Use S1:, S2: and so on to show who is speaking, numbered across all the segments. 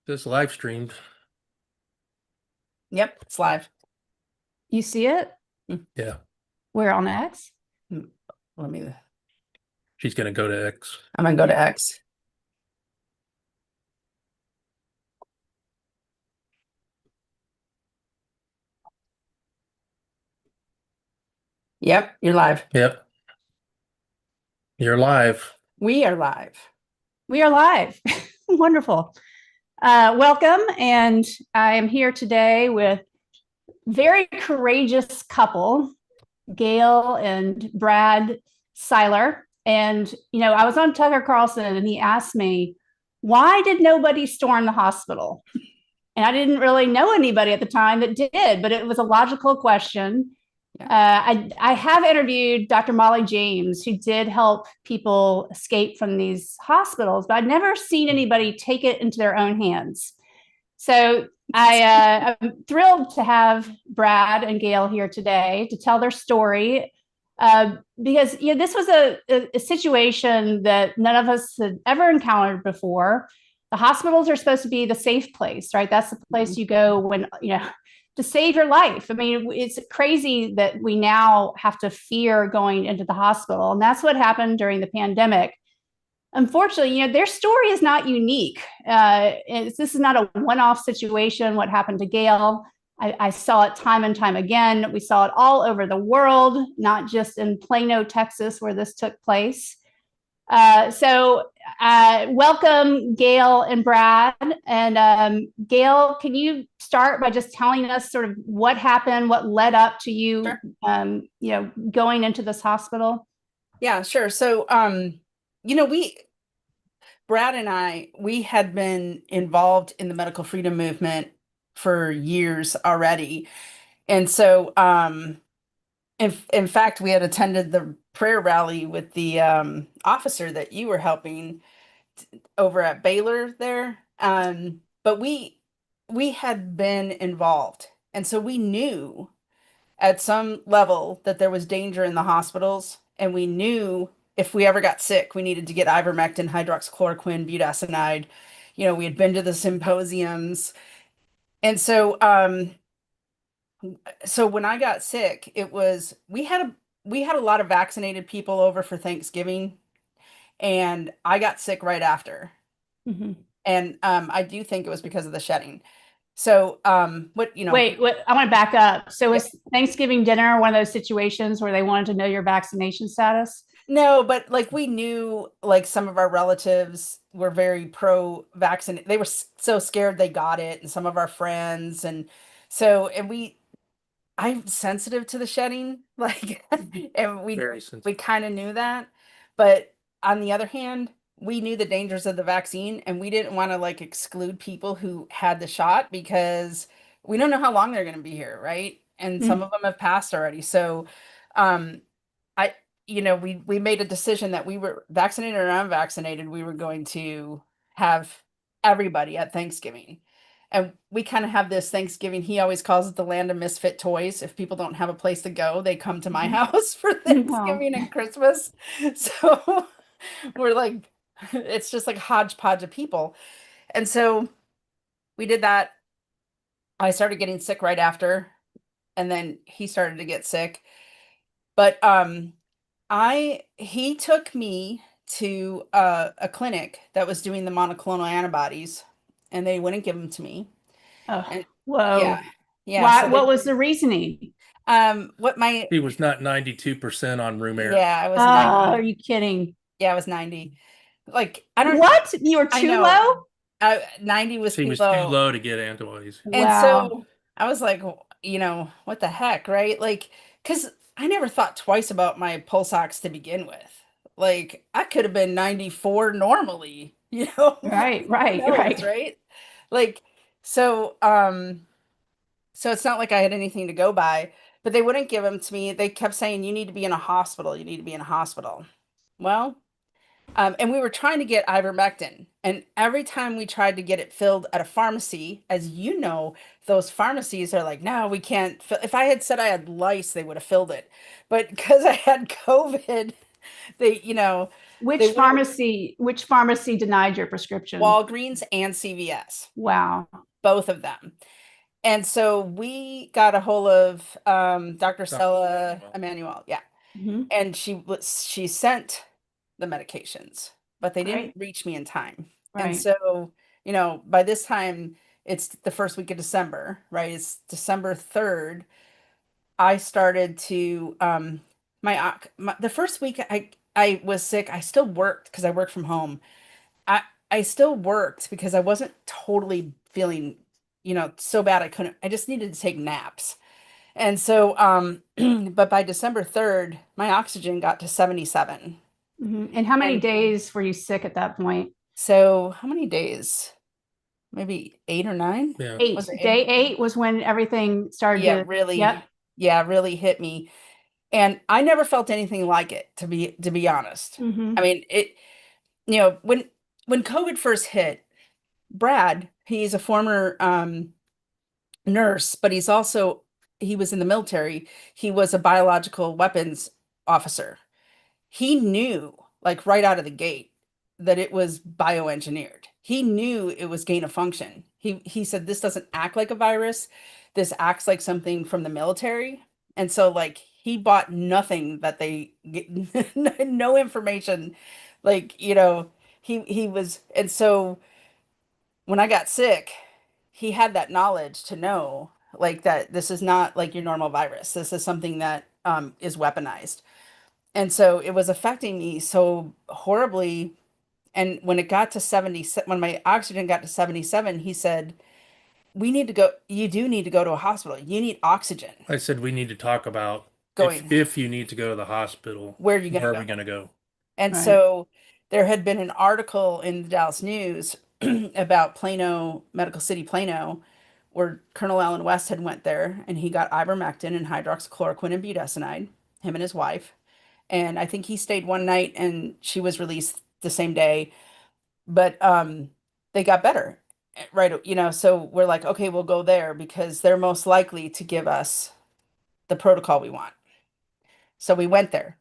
S1: This live streamed.
S2: Yep, it's live.
S3: You see it?
S1: Yeah,
S3: We're on X.
S2: Let me.
S1: she's gonna go to X.
S2: I'm gonna go to X. Yep, you're live.
S1: Yep. You're live.
S2: We are live.
S3: We are live. Wonderful. Welcome. And I am here today with very courageous couple, Gail and Brad Seiler. And, I was on Tucker Carlson and he asked me, why did nobody storm the hospital? And I didn't really know anybody at the time that did, but it was a logical question. I have interviewed Dr. Molly James, who did help people escape from these hospitals, but I'd never seen anybody take it into their own hands. So I'm thrilled to have Brad and Gail here today to tell their story, because this was a situation that none of us had ever encountered before. The hospitals are supposed to be the safe place, right? That's the place you go when, to save your life. I mean, it's crazy that we now have to fear going into the hospital. And that's what happened during the pandemic. Unfortunately, their story is not unique. This is not a one-off situation, what happened to Gail. I saw it time and time again. We saw it all over the world, not just in Plano, Texas, where this took place. Welcome, Gail and Brad. And Gail, can you start by just telling us sort of what happened, what led up to you,
S2: Sure.
S3: Going into this hospital?
S2: Yeah, sure. So, Brad and we had been involved in the medical freedom movement for years already. And so, in fact, we had attended the prayer rally with the officer that you were helping over at Baylor there. But we had been involved. And so we knew at some level that there was danger in the hospitals. And we knew if we ever got sick, we needed to get ivermectin, hydroxychloroquine, budesonide. We had been to the symposiums. And so when I got sick, we had a lot of vaccinated people over for Thanksgiving, and I got sick right after.
S3: Mm-hmm.
S2: And I do think it was because of the shedding. So
S3: Wait, I want to back up. So was Thanksgiving dinner one of those situations where they wanted to know your vaccination status?
S2: No, but like we knew like some of our relatives were very pro-vaccine. They were so scared they got it, and some of our friends, I'm sensitive to the shedding, like, and
S1: Very
S2: we
S1: sensitive.
S2: kind of knew that. But on the other hand, we knew the dangers of the vaccine, and we didn't want to like exclude people who had the shot because we don't know how long they're going to be here, right? And some of them have passed already. So, um, I, we made a decision that we were vaccinated or unvaccinated, we were going to have everybody at Thanksgiving. And we kind of have this Thanksgiving. He always calls it the land of misfit toys. If people don't have a place to go, they come to my house for
S3: Wow.
S2: Thanksgiving and Christmas. So we're like, it's just like a hodgepodge of people. And so we did that. I started getting sick right after, and then he started to get sick. But he took me to a clinic that was doing the monoclonal antibodies, and they wouldn't give them to me.
S3: Oh,
S2: And
S3: whoa.
S2: yeah, yeah.
S3: Why,
S2: So
S3: what was the reasoning?
S2: what my
S1: He was not 92% on room air.
S2: yeah, I was
S3: Are
S2: 90.
S3: you kidding?
S2: Yeah, I was 90. Like I don't.
S3: What? You were
S2: I
S3: too
S2: know.
S3: low?
S2: 90 was
S1: She
S2: too
S1: was too
S2: low,
S1: low to get antibodies.
S2: and
S3: Wow.
S2: so I was like, what the heck, right? Like, because I never thought twice about my pulse ox to begin with. Like, I could have been 94 normally,
S3: Right,
S2: who
S3: right,
S2: knows,
S3: right.
S2: right? Like, so, so it's not like I had anything to go by, but they wouldn't give them to me. They kept saying, you need to be in a hospital. You need to be in a hospital. Well, and we were trying to get ivermectin. And every time we tried to get it filled at a pharmacy, as you know, those pharmacies are like, no, we can't. If I had said I had lice, they would have filled it. But because I had COVID, they,
S3: Which
S2: They wouldn't-
S3: pharmacy denied your prescription?
S2: Walgreens and CVS,
S3: Wow.
S2: both of them. And so we got a hold of Dr. Stella Emanuel, yeah,
S3: Mhm.
S2: and she sent the medications, but they didn't
S3: Right.
S2: reach me in time. And
S3: Right.
S2: so, by this time it's the first week of December, right? It's December 3rd. I started to the first week I was sick. I still worked because I worked from home. I I still worked because I wasn't totally feeling, so bad I just needed to take naps. And so but by December 3rd, my oxygen got to 77.
S3: Mhm. And how many
S2: And
S3: days were you sick at that point?
S2: so how many days? Maybe 8 or 9?
S1: Yeah.
S3: 8.
S2: Was it 8?
S3: Day 8 was when everything started
S2: Yeah,
S3: to,
S2: really.
S3: yep.
S2: Yeah, really hit me. And I never felt anything like it, to be honest.
S3: Mhm.
S2: I mean, when COVID first hit, Brad, he's a former nurse, but he was in the military. He was a biological weapons officer. He knew, like right out of the gate, that it was bioengineered. He knew it was gain of function. He said this doesn't act like a virus. This acts like something from the military. And so like he bought nothing that they no information. Like, he was, and so when I got sick, he had that knowledge to know like that this is not like your normal virus. This is something that is weaponized. And so it was affecting me so horribly. And when it got to 70, when my oxygen got to 77, he said, you do need to go to a hospital. You need oxygen.
S1: I said we need to talk about
S2: Going,
S1: if you need to go to the hospital,
S2: where are you going
S1: where
S2: to
S1: are
S2: go?
S1: we going to go?
S2: And
S3: Right.
S2: so there had been an article in the Dallas News about Plano, Medical City, Plano, where Colonel Allen West had went there and he got ivermectin and hydroxychloroquine and budesonide, him and his wife. And I think he stayed one night and she was released the same day. But they got better, right? So we're like, okay, we'll go there because they're most likely to give us the protocol we want. So we went there.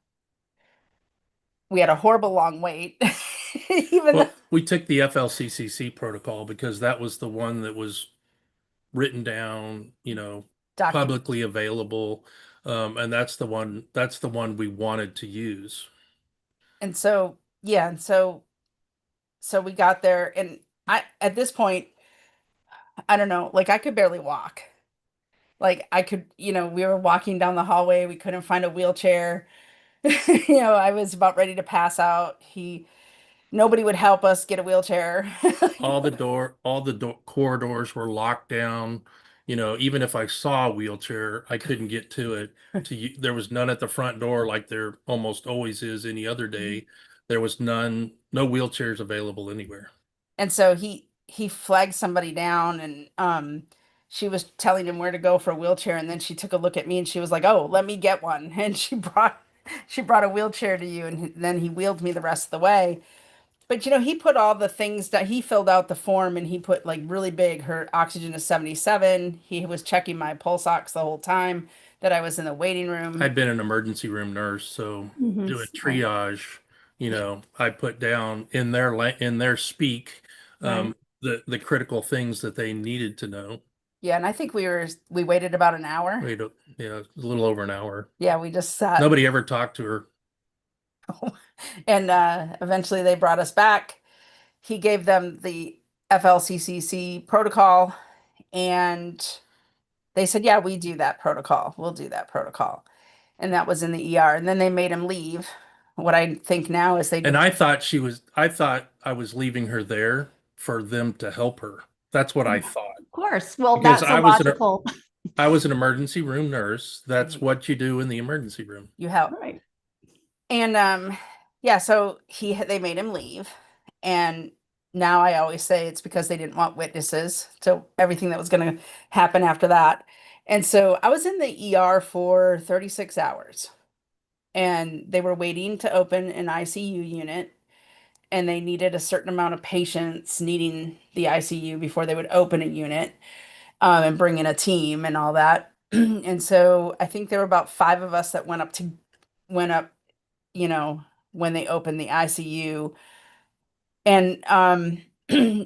S2: We had a horrible long wait, even though
S1: Well, we took the FLCCC protocol because that was the one that was written down,
S2: document.
S1: publicly available. And that's the one we wanted to use.
S2: And so, yeah, and so we got there and at this point, I don't know, like I could barely walk. Like I could, we were walking down the hallway, we couldn't find a wheelchair. I was about ready to pass out. Nobody would help us get a wheelchair.
S1: All the corridors were locked down. Even if I saw a wheelchair, I couldn't get to it. There was none at the front door like there almost always is any other day. There was none, no wheelchairs available anywhere.
S2: And so he flagged somebody down and she was telling him where to go for a wheelchair and then she took a look at me and she was like, "Oh, let me get one." And she brought a wheelchair to you and then he wheeled me the rest of the way. But he put all the things that he filled out the form and he put like really big, her oxygen is 77. He was checking my pulse ox the whole time that I was in the waiting room.
S1: I'd been an emergency room nurse, so
S3: Mhm.
S1: doing triage, I put down in their speak,
S3: Right.
S1: the critical things that they needed to know.
S2: Yeah, and I think we waited about an hour.
S1: Wait, yeah, a little over an hour.
S2: Yeah, we just sat.
S1: Nobody ever talked to her.
S2: And eventually they brought us back. He gave them the FLCCC protocol, and they said, "Yeah, we do that protocol. We'll do that protocol." And that was in the ER. And then they made him leave. What I think now is they
S1: And I thought I was leaving her there for them to help her. That's what I thought.
S3: Of course. Well,
S1: Because
S3: that's a logical.
S1: I was an emergency room nurse. That's what you do in the emergency room.
S2: you help.
S3: Right.
S2: And yeah, so they made him leave. And now I always say it's because they didn't want witnesses to everything that was going to happen after that. And so I was in the ER for 36 hours. And they were waiting to open an ICU unit and they needed a certain amount of patients needing the ICU before they would open a unit and bring in a team and all that. And so I think there were about 5 of us that went up, when they opened the ICU. And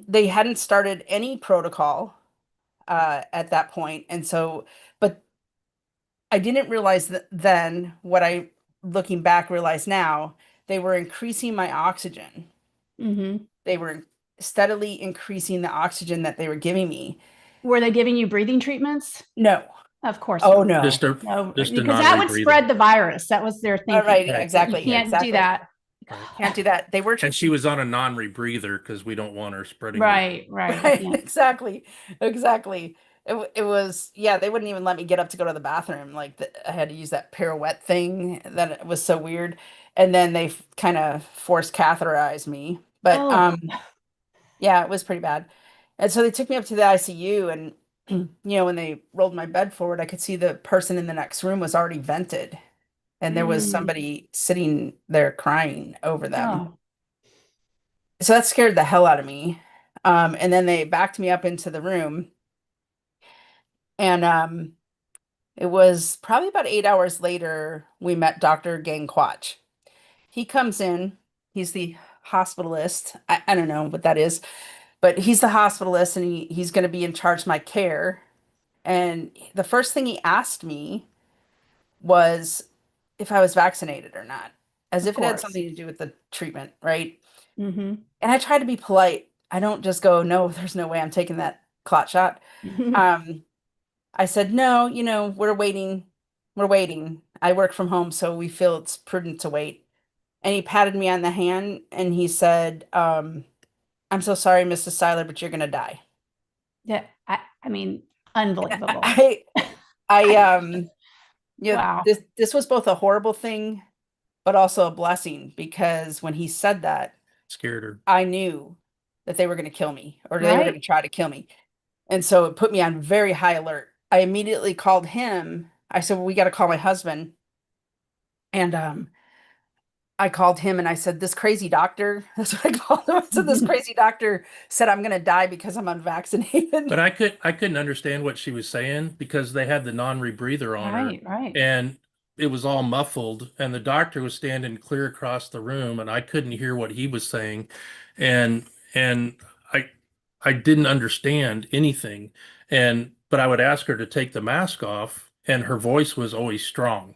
S2: they hadn't started any protocol at that point. And so, but I didn't realize that then what I, looking back, realize now, they were increasing my oxygen.
S3: Mm-hmm.
S2: They were steadily increasing the oxygen that they were giving me.
S3: Were they giving you breathing treatments?
S2: No.
S3: Of course.
S2: Oh,
S3: not.
S2: no.
S1: Just a
S3: No,
S1: just a
S3: because that would
S1: non-rebreather.
S3: spread the virus. That was their thinking.
S2: Right,
S1: Right.
S2: exactly.
S3: You can't
S2: exactly.
S3: do that.
S1: Right.
S2: Can't do that. They were
S1: And she was on a non-rebreather because we don't want her spreading.
S3: Right.
S2: right,
S3: Yeah.
S2: exactly. It was, yeah, they wouldn't even let me get up to go to the bathroom. Like I had to use that pirouette thing that it was so weird. And then they kind of forced catheterized me. But
S3: Oh.
S2: yeah, it was pretty bad. And so they took me up to the ICU, and when they rolled my bed forward, I could see the person in the next room was already vented. And there was
S3: Mm.
S2: somebody sitting there crying over them.
S3: Oh.
S2: So that scared the hell out of me. And then they backed me up into the room. And it was probably about 8 hours later, we met Dr. Gang Quach. He comes in, he's the hospitalist. I don't know what that is, but he's the hospitalist, and he's going to be in charge of my care. And the first thing he asked me was if I was vaccinated or not, as if it had
S3: course.
S2: something to do with the treatment, right?
S3: Mm-hmm.
S2: And I tried to be polite. I don't just go, no, there's no way I'm taking that clot shot. I said, no, we're waiting. We're waiting. I work from home, so we feel it's prudent to wait. And he patted me on the hand and he said, I'm so sorry, Mrs. Seiler, but you're gonna die.
S3: Yeah. I mean, unbelievable. Wow.
S2: This was both a horrible thing, but also a blessing, because when he said that,
S1: Scared her.
S2: I knew that they were going to kill me, or they were
S3: Right.
S2: going to try to kill me. And so it put me on very high alert. I immediately called him. I said, well, we got to call my husband. And I called him and I said, this crazy doctor, that's what I called him. I said, this crazy doctor said I'm going to die because I'm unvaccinated.
S1: But I couldn't understand what she was saying because they had the non-rebreather on her.
S3: Right.
S1: And it was all muffled, and the doctor was standing clear across the room, and I couldn't hear what he was saying. And I didn't understand anything. But I would ask her to take the mask off, and her voice was always strong.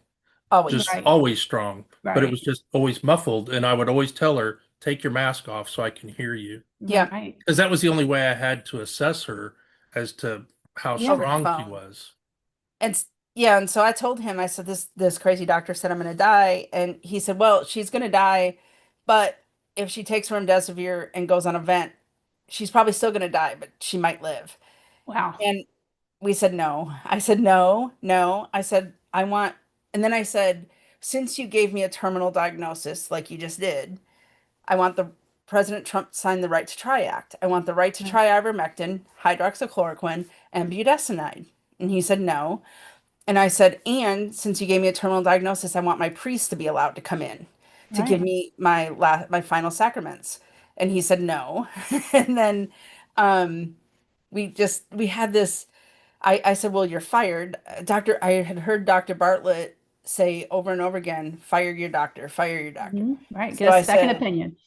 S2: Always.
S1: Just
S3: Right.
S1: always strong. But it
S3: Right.
S1: was just always muffled, and I would always tell her, take your mask off so I can hear you.
S2: Yeah.
S3: Right.
S1: Because that was the only way I had to assess her as to how
S3: Yeah.
S1: strong she
S2: Phone.
S1: was.
S2: And so I told him, I said, this crazy doctor said I'm going to die. And he said, well, she's going to die, but if she takes remdesivir and goes on a vent, she's probably still going to die, but she might live.
S3: Wow.
S2: And we said, no. I said, no. I said, and then I said, since you gave me a terminal diagnosis like you just did, I want the President Trump signed the Right to Try Act. I want the right to try ivermectin, hydroxychloroquine, and budesonide. And he said, no. And I said, and since you gave me a terminal diagnosis, I want my priest to be allowed to come in to give
S3: Right.
S2: me my final sacraments. And he said, no. And then we had this. I said, well, you're fired. I had heard Dr. Bartlett say over and over again, fire your doctor, fire your doctor.
S3: Mhm. Right.
S2: So
S3: Get
S2: I
S3: a second
S2: said-
S3: opinion.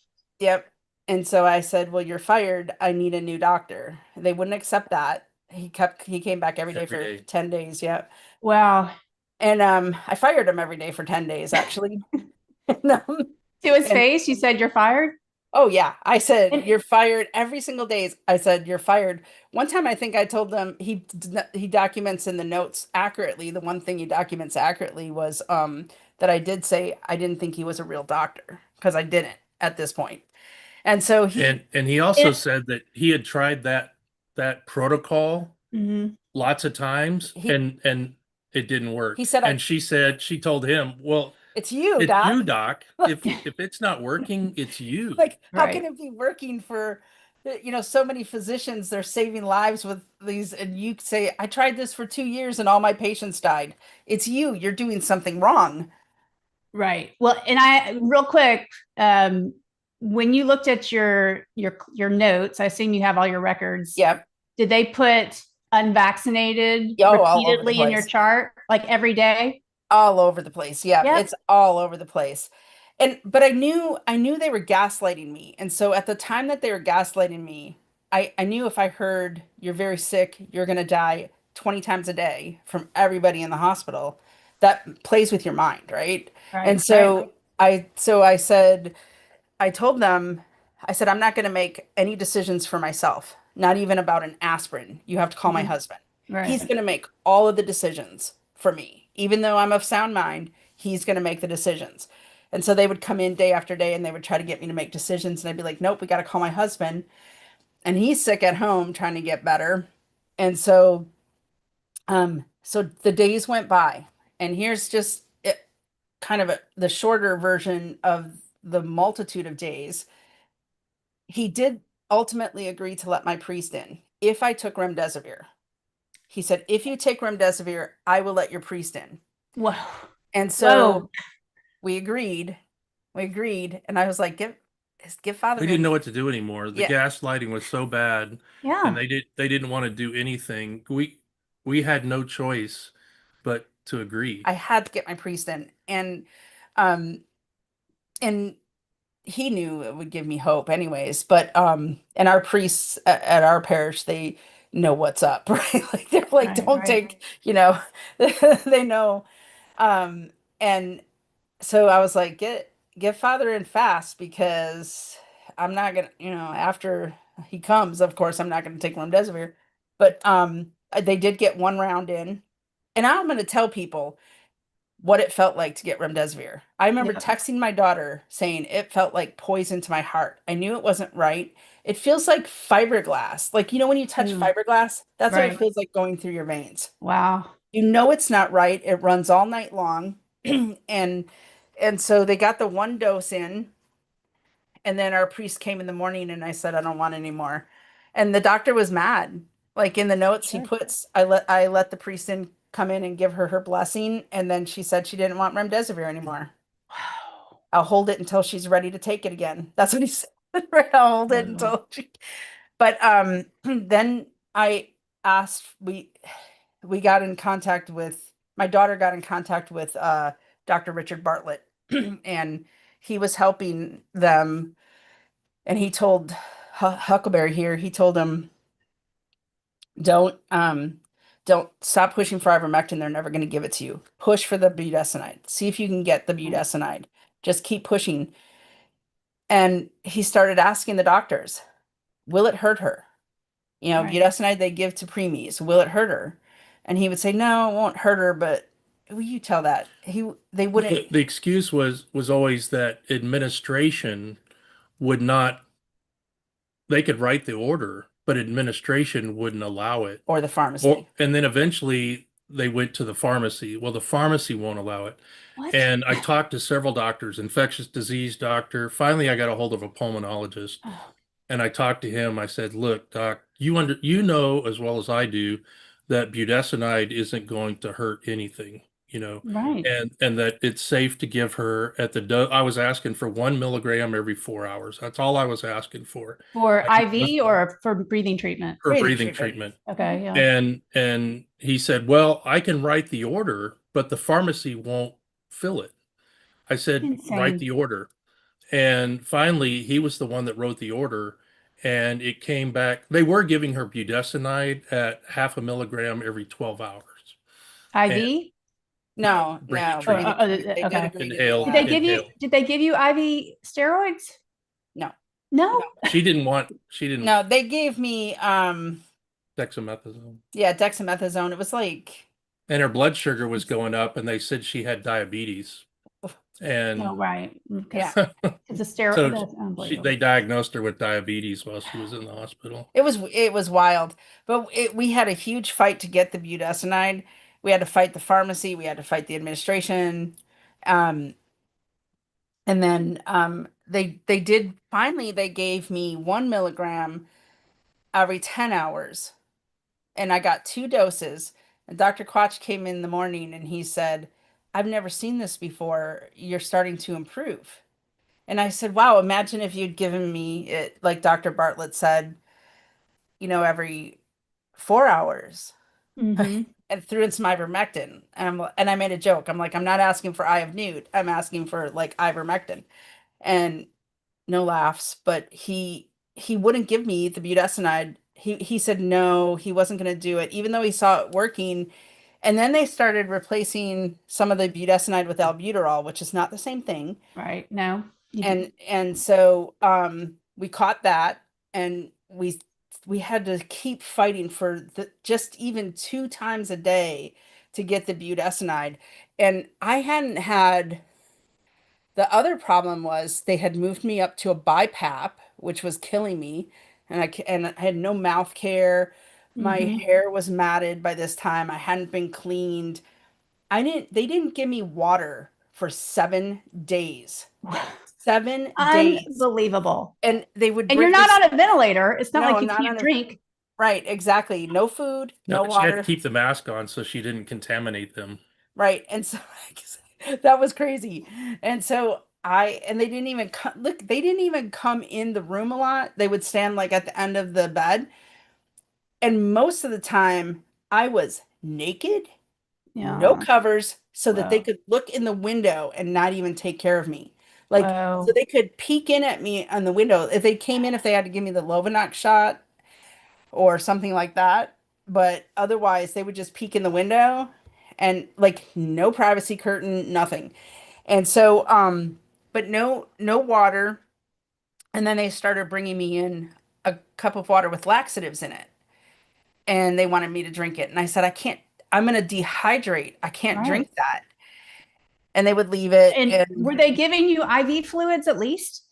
S2: Yep. And so I said, well, you're fired. I need a new doctor. They wouldn't accept that. He came back every day
S1: Every
S2: for
S1: day.
S2: 10 days. Yep.
S3: Wow.
S2: And I fired him every day for 10 days, actually. And,
S3: To his
S2: And-
S3: face, you said you're fired?
S2: oh, yeah. I said,
S3: And-
S2: you're fired every single day. I said, you're fired. One time, I think I told them he documents in the notes accurately. The one thing he documents accurately was that I did say I didn't think he was a real doctor, because I didn't at this point. And so
S1: And he also
S2: it-
S1: said that he had tried that protocol
S3: Mhm.
S1: lots of times
S2: He-
S1: and it didn't work.
S2: He said,
S1: and she told him, well,
S2: it's you,
S1: it's
S2: Doc.
S1: you, Doc. If it's not working, it's you.
S2: Like, how
S3: Right.
S2: can it be working for, so many physicians? They're saving lives with these, and you say, I tried this for 2 years and all my patients died. It's you. You're doing something wrong.
S3: Right. Well, and real quick, when you looked at your notes, I assume you have all your records.
S2: Yep.
S3: Did they put unvaccinated
S2: Oh, all over the
S3: repeatedly in your
S2: place.
S3: chart, like every day?
S2: All over the place. Yeah,
S3: Yep.
S2: it's all over the place. but I knew they were gaslighting me. And so at the time that they were gaslighting me, I knew if I heard you're very sick, you're gonna die 20 times a day from everybody in the hospital, that plays with your mind, right? And
S3: Right.
S2: so I said, I told them, I said, I'm not gonna make any decisions for myself, not even about an aspirin. You have to call my
S3: Mhm.
S2: husband. He's
S3: Right.
S2: gonna make all of the decisions for me. Even though I'm of sound mind, he's gonna make the decisions. And so they would come in day after day and they would try to get me to make decisions. And I'd be like, nope, we got to call my husband. And he's sick at home trying to get better. And so the days went by. And here's just it, kind of the shorter version of the multitude of days. He did ultimately agree to let my priest in if I took remdesivir. He said, if you take remdesivir, I will let your priest in.
S3: Whoa.
S2: And
S3: Whoa.
S2: so we agreed. We agreed. And I was like, give Father
S1: We didn't know
S2: in.
S1: what to do anymore. The
S2: Yeah.
S1: gaslighting was so bad, and
S3: Yeah.
S1: they didn't want to do anything. We had no choice but to agree.
S2: I had to get my priest in. Um and he knew it would give me hope anyways, but and our priests at our parish, they know what's up, right? Like they're like,
S3: Right.
S2: don't
S3: Right.
S2: take, they know. Um and so I was like, get Father in fast because I'm not gonna, after he comes, of course, I'm not gonna take remdesivir. But they did get one round in, and I'm gonna tell people what it felt like to get remdesivir. I remember
S3: Yeah.
S2: texting my daughter saying it felt like poison to my heart. I knew it wasn't right. It feels like fiberglass. Like, when you touch
S3: Mm,
S2: fiberglass, that's what it
S3: right.
S2: feels like going through your veins.
S3: Wow.
S2: You know it's not right. It runs all night long. and and so they got the one dose in, and then our priest came in the morning and I said, I don't want any more. And the doctor was mad. Like in the notes he
S3: Sure.
S2: puts, I let the priest in come in and give her her blessing, and then she said she didn't want remdesivir anymore.
S3: Wow.
S2: I'll hold it until she's ready to take it again. That's what he said. Right, I'll hold it
S3: Wow.
S2: until she. But then I asked. We got in contact with my daughter. Got in contact with Dr. Richard Bartlett, and he was helping them. And he told Huckleberry here. He told him, don't stop pushing for ivermectin. They're never going to give it to you. Push for the budesonide. See if you can get the budesonide. Just keep pushing. And he started asking the doctors, will it hurt her?
S3: Right.
S2: Budesonide they give to preemies. Will it hurt her? And he would say, no, it won't hurt her, but will you tell that? They wouldn't,
S1: The excuse was always that administration would not. They could write the order, but administration wouldn't allow it.
S2: or the pharmacy.
S1: And then eventually they went to the pharmacy. Well, the pharmacy won't allow it.
S3: What?
S1: And I talked to several doctors, infectious disease doctor. Finally, I got a hold of a pulmonologist,
S3: Oh,
S1: and I talked to him. I said, "Look, doc, you know as well as I do that budesonide isn't going to hurt anything,
S3: right.
S1: and that it's safe to give her at the dose. I was asking for 1 milligram every 4 hours. That's all I was asking for.
S3: For
S1: I did
S3: IV
S1: nothing
S3: or for breathing treatment?
S1: for
S2: Breathing
S1: breathing
S2: treatment.
S1: treatment."
S3: Okay. Yeah.
S1: And he said, "Well, I can write the order, but the pharmacy won't fill it." I said, "Write
S3: Insane.
S1: the order." And finally, he was the one that wrote the order, and it came back. They were giving her budesonide at 0.5 milligram every 12 hours. And
S3: IV?
S2: No,
S1: breathing
S2: no,
S1: treatment,
S2: they did
S3: Okay.
S2: agree to do
S1: inhaled,
S3: Did they
S2: that.
S3: give you
S1: inhaled.
S3: did they give you IV steroids?
S2: No,
S3: No?
S1: She didn't
S2: no, they gave me,
S1: dexamethasone.
S2: yeah, dexamethasone. It was like,
S1: And her blood sugar was going up, and they said she had diabetes. And
S3: Oh, right. Okay.
S2: yeah,
S3: It's a steroid.
S1: so
S3: That's unbelievable.
S1: they diagnosed her with diabetes while she was in the hospital.
S2: it was wild. But we had a huge fight to get the budesonide. We had to fight the pharmacy. We had to fight the administration. Um, and then they did finally. They gave me 1 milligram every 10 hours, and I got two doses. And Dr. Quach came in the morning and he said, I've never seen this before. You're starting to improve. And I said, wow, imagine if you'd given me it, like Dr. Bartlett said, every 4 hours.
S3: Mhm.
S2: and threw in some ivermectin. And I made a joke. I'm like, I'm not asking for eye of newt. I'm asking for like ivermectin. And no laughs, but he wouldn't give me the budesonide. He said no, he wasn't going to do it, even though he saw it working. And then they started replacing some of the budesonide with albuterol, which is not the same thing.
S3: Right. No.
S2: And so we caught that, and we had to keep fighting for just even 2 times a day to get the budesonide. And I hadn't had the other problem was they had moved me up to a BiPAP, which was killing me, and I had no mouth care. My
S3: Mhm.
S2: hair was matted by this time. I hadn't been cleaned. I didn't They didn't give me water for 7 days. 7 days.
S3: Unbelievable.
S2: And they would
S3: And you're
S2: bring
S3: not
S2: this.
S3: on a ventilator. It's not
S2: No,
S3: like
S2: I'm
S3: you
S2: not
S3: can't
S2: on a.
S3: drink.
S2: Right, exactly. No food,
S1: No,
S2: no
S1: she had to
S2: water.
S1: keep the mask on so she didn't contaminate them.
S2: Right. And so that was crazy. And so and they didn't even look, they didn't even come in the room a lot. They would stand like at the end of the bed. And most of the time I was naked, no
S3: Yeah.
S2: covers, so that they
S3: Wow.
S2: could look in the window and not even take care of me. Like, so
S3: Wow.
S2: they could peek in at me on the window. If they came in, if they had to give me the Lovenox shot or something like that. But otherwise, they would just peek in the window and like no privacy curtain, nothing. And so, but no water. And then they started bringing me in a cup of water with laxatives in it. And they wanted me to drink it. And I said, I can't, I'm going to dehydrate. I can't
S3: Right.
S2: drink that. And they would leave it.
S3: And
S2: And
S3: were they giving you IV fluids at least?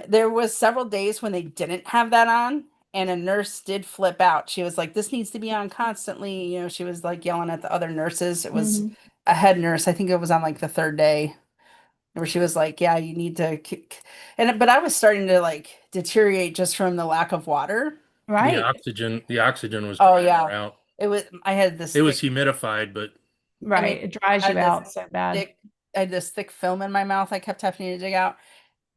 S2: there was several days when they didn't have that on, and a nurse did flip out. She was like, "This needs to be on constantly." She was like yelling at the other nurses. It was
S3: Mhm.
S2: a head nurse. I think it was on like the third day where she was like, "Yeah, you need to." But I was starting to like deteriorate just from the lack of water.
S3: Right.
S1: The oxygen was
S2: Oh
S1: drying
S2: yeah,
S1: her out.
S2: it was. I had this
S1: It was
S2: thick.
S1: humidified, but
S2: I mean,
S3: Right. It dries
S2: I
S3: you
S2: had this
S3: out so bad.
S2: thick. I had this thick film in my mouth. I kept having to dig out.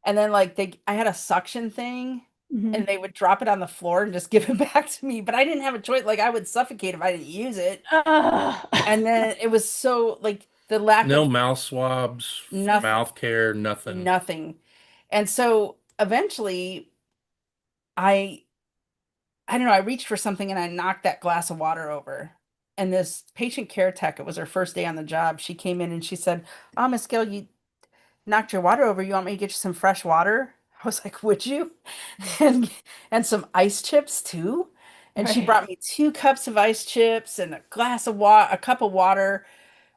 S2: And then like I had a suction thing,
S3: Mhm.
S2: and they would drop it on the floor and just give it back to me. But I didn't have a choice. Like I would suffocate if I didn't use it.
S3: Ugh.
S2: And then it was so like the lack
S1: no
S2: of
S1: mouth swabs,
S2: nothing,
S1: mouth care, nothing.
S2: nothing. And so eventually I I don't know, I reached for something and I knocked that glass of water over. And this patient care tech, it was her first day on the job. She came in and she said, "Oh, Miss Gill, you knocked your water over. You want me to get you some fresh water?" I was like, "Would you?" And some ice chips too. And she
S3: Right.
S2: brought me 2 cups of ice chips and a glass of water, a cup of water,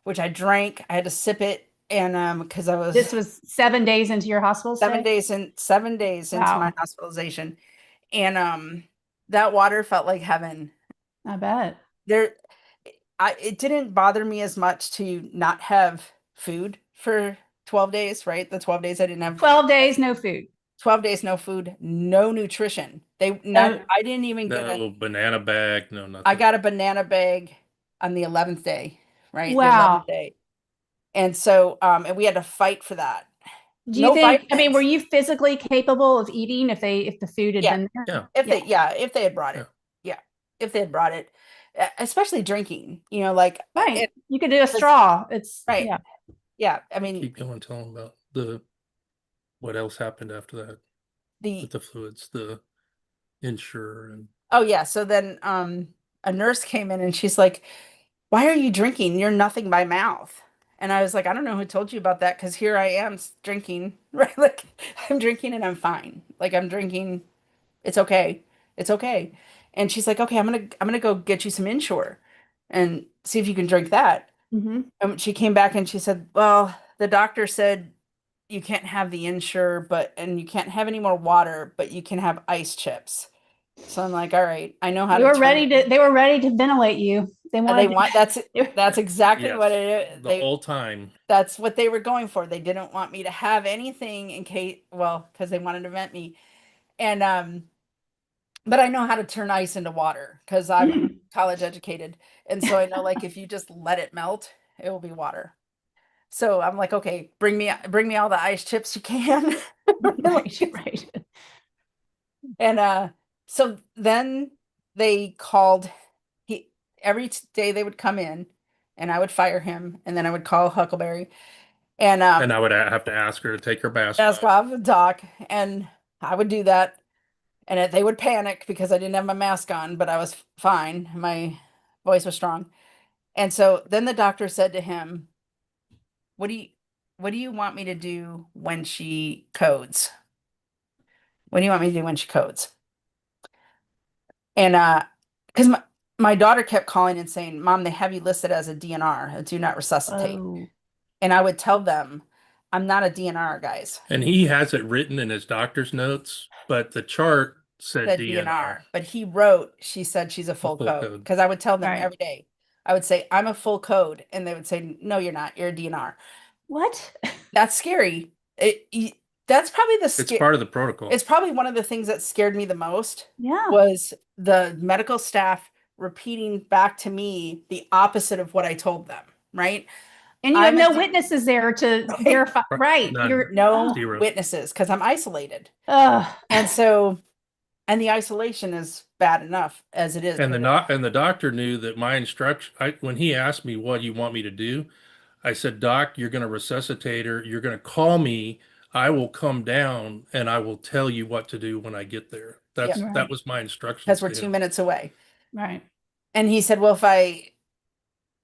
S2: which I drank. I had to sip it, and because I was
S3: This was 7 days into your hospital stay?
S2: 7 days into my
S3: Wow.
S2: hospitalization, and that water felt like heaven.
S3: I bet.
S2: There, it didn't bother me as much to not have food for 12 days, right? The 12 days I didn't have
S3: 12 days, no food.
S2: 12 days, no food, no nutrition.
S3: No.
S2: I didn't even get
S1: No banana bag, no
S2: I
S1: nothing.
S2: got a banana bag on the 11th day, right? The 11th
S3: Wow.
S2: day. And so, and we had to fight for that.
S3: Do you
S2: No
S3: think, I mean, were
S2: vitamins.
S3: you physically capable of eating if the food had
S2: Yeah.
S3: been there?
S1: Yeah,
S2: If they had brought
S1: yeah.
S2: it. Yeah. If they had brought it, especially drinking, like,
S3: Right. You could do a straw. It's,
S2: right.
S3: yeah.
S2: Yeah. I mean,
S1: Keep going, tell them about what else happened after that with the fluids, the insurer and
S2: oh yeah. So then, a nurse came in and she's like, "Why are you drinking? You're nothing by mouth." And I was like, "I don't know who told you about that, because here I am drinking, right? Like I'm drinking and I'm fine. Like I'm drinking, it's okay. It's okay." And she's like, "Okay, I'm gonna go get you some Ensure and see if you can drink that."
S3: Hmm.
S2: And she came back and she said, "Well, the doctor said you can't have the Ensure, and you can't have any more water, but you can have ice chips." So I'm like, "All right, I know how to turn."
S3: They were ready to ventilate you. They
S2: They
S3: wanted
S2: want that's exactly what
S1: yes,
S2: it is.
S1: the whole time.
S2: That's what they were going for. They didn't want me to have anything in case, well, because they wanted to vent me. And but I know how to turn ice into water because I'm
S3: to.
S2: college educated. And so I know like if you just let it melt, it will be water. So I'm like, okay, bring me all the ice chips you can.
S3: Right, right.
S2: And so then they called day they would come in, and I would fire him, and then I would call Huckleberry and
S1: And I would have to ask her to take her mask
S2: ask
S1: off.
S2: off and talk, and I would do that, and they would panic because I didn't have my mask on, but I was fine. My voice was strong. And so then the doctor said to him, "What do you what do you want me to do when she codes? What do you want me to do when she codes?" And because my daughter kept calling and saying, "Mom, they have you listed as a DNR, a do not resuscitate."
S3: Oh,
S2: And I would tell them, "I'm not a DNR, guys."
S1: And he has it written in his doctor's notes, but the chart said
S2: Said
S1: DNR.
S2: DNR, but he wrote, she said she's a full
S1: full
S2: code.
S1: code.
S2: Because I would tell them
S3: Right.
S2: every day. I would say, "I'm a full code," and they would say, "No, you're not. You're a DNR."
S3: what?
S2: That's scary. That's probably the
S1: It's part of the protocol.
S2: It's probably one of the things that scared me the most
S3: Yeah.
S2: was the medical staff repeating back to me the opposite of what I told them, right?
S3: And you have
S2: I'm a
S3: no
S2: D-
S3: witnesses there to verify. Right.
S1: None.
S3: You're
S2: No
S1: Zero.
S2: witnesses because I'm isolated.
S3: Ugh.
S2: And so, and the isolation is bad enough as it is.
S1: And the doctor knew that my instruction. When he asked me what you want me to do, I said, "Doc, you're going to resuscitate her. You're going to call me. I will come down and I will tell you what to do when I get there."
S2: Yeah.
S3: Right.
S1: That was my instruction.
S2: Because we're 2 minutes away.
S3: Right.
S2: And he said, "Well,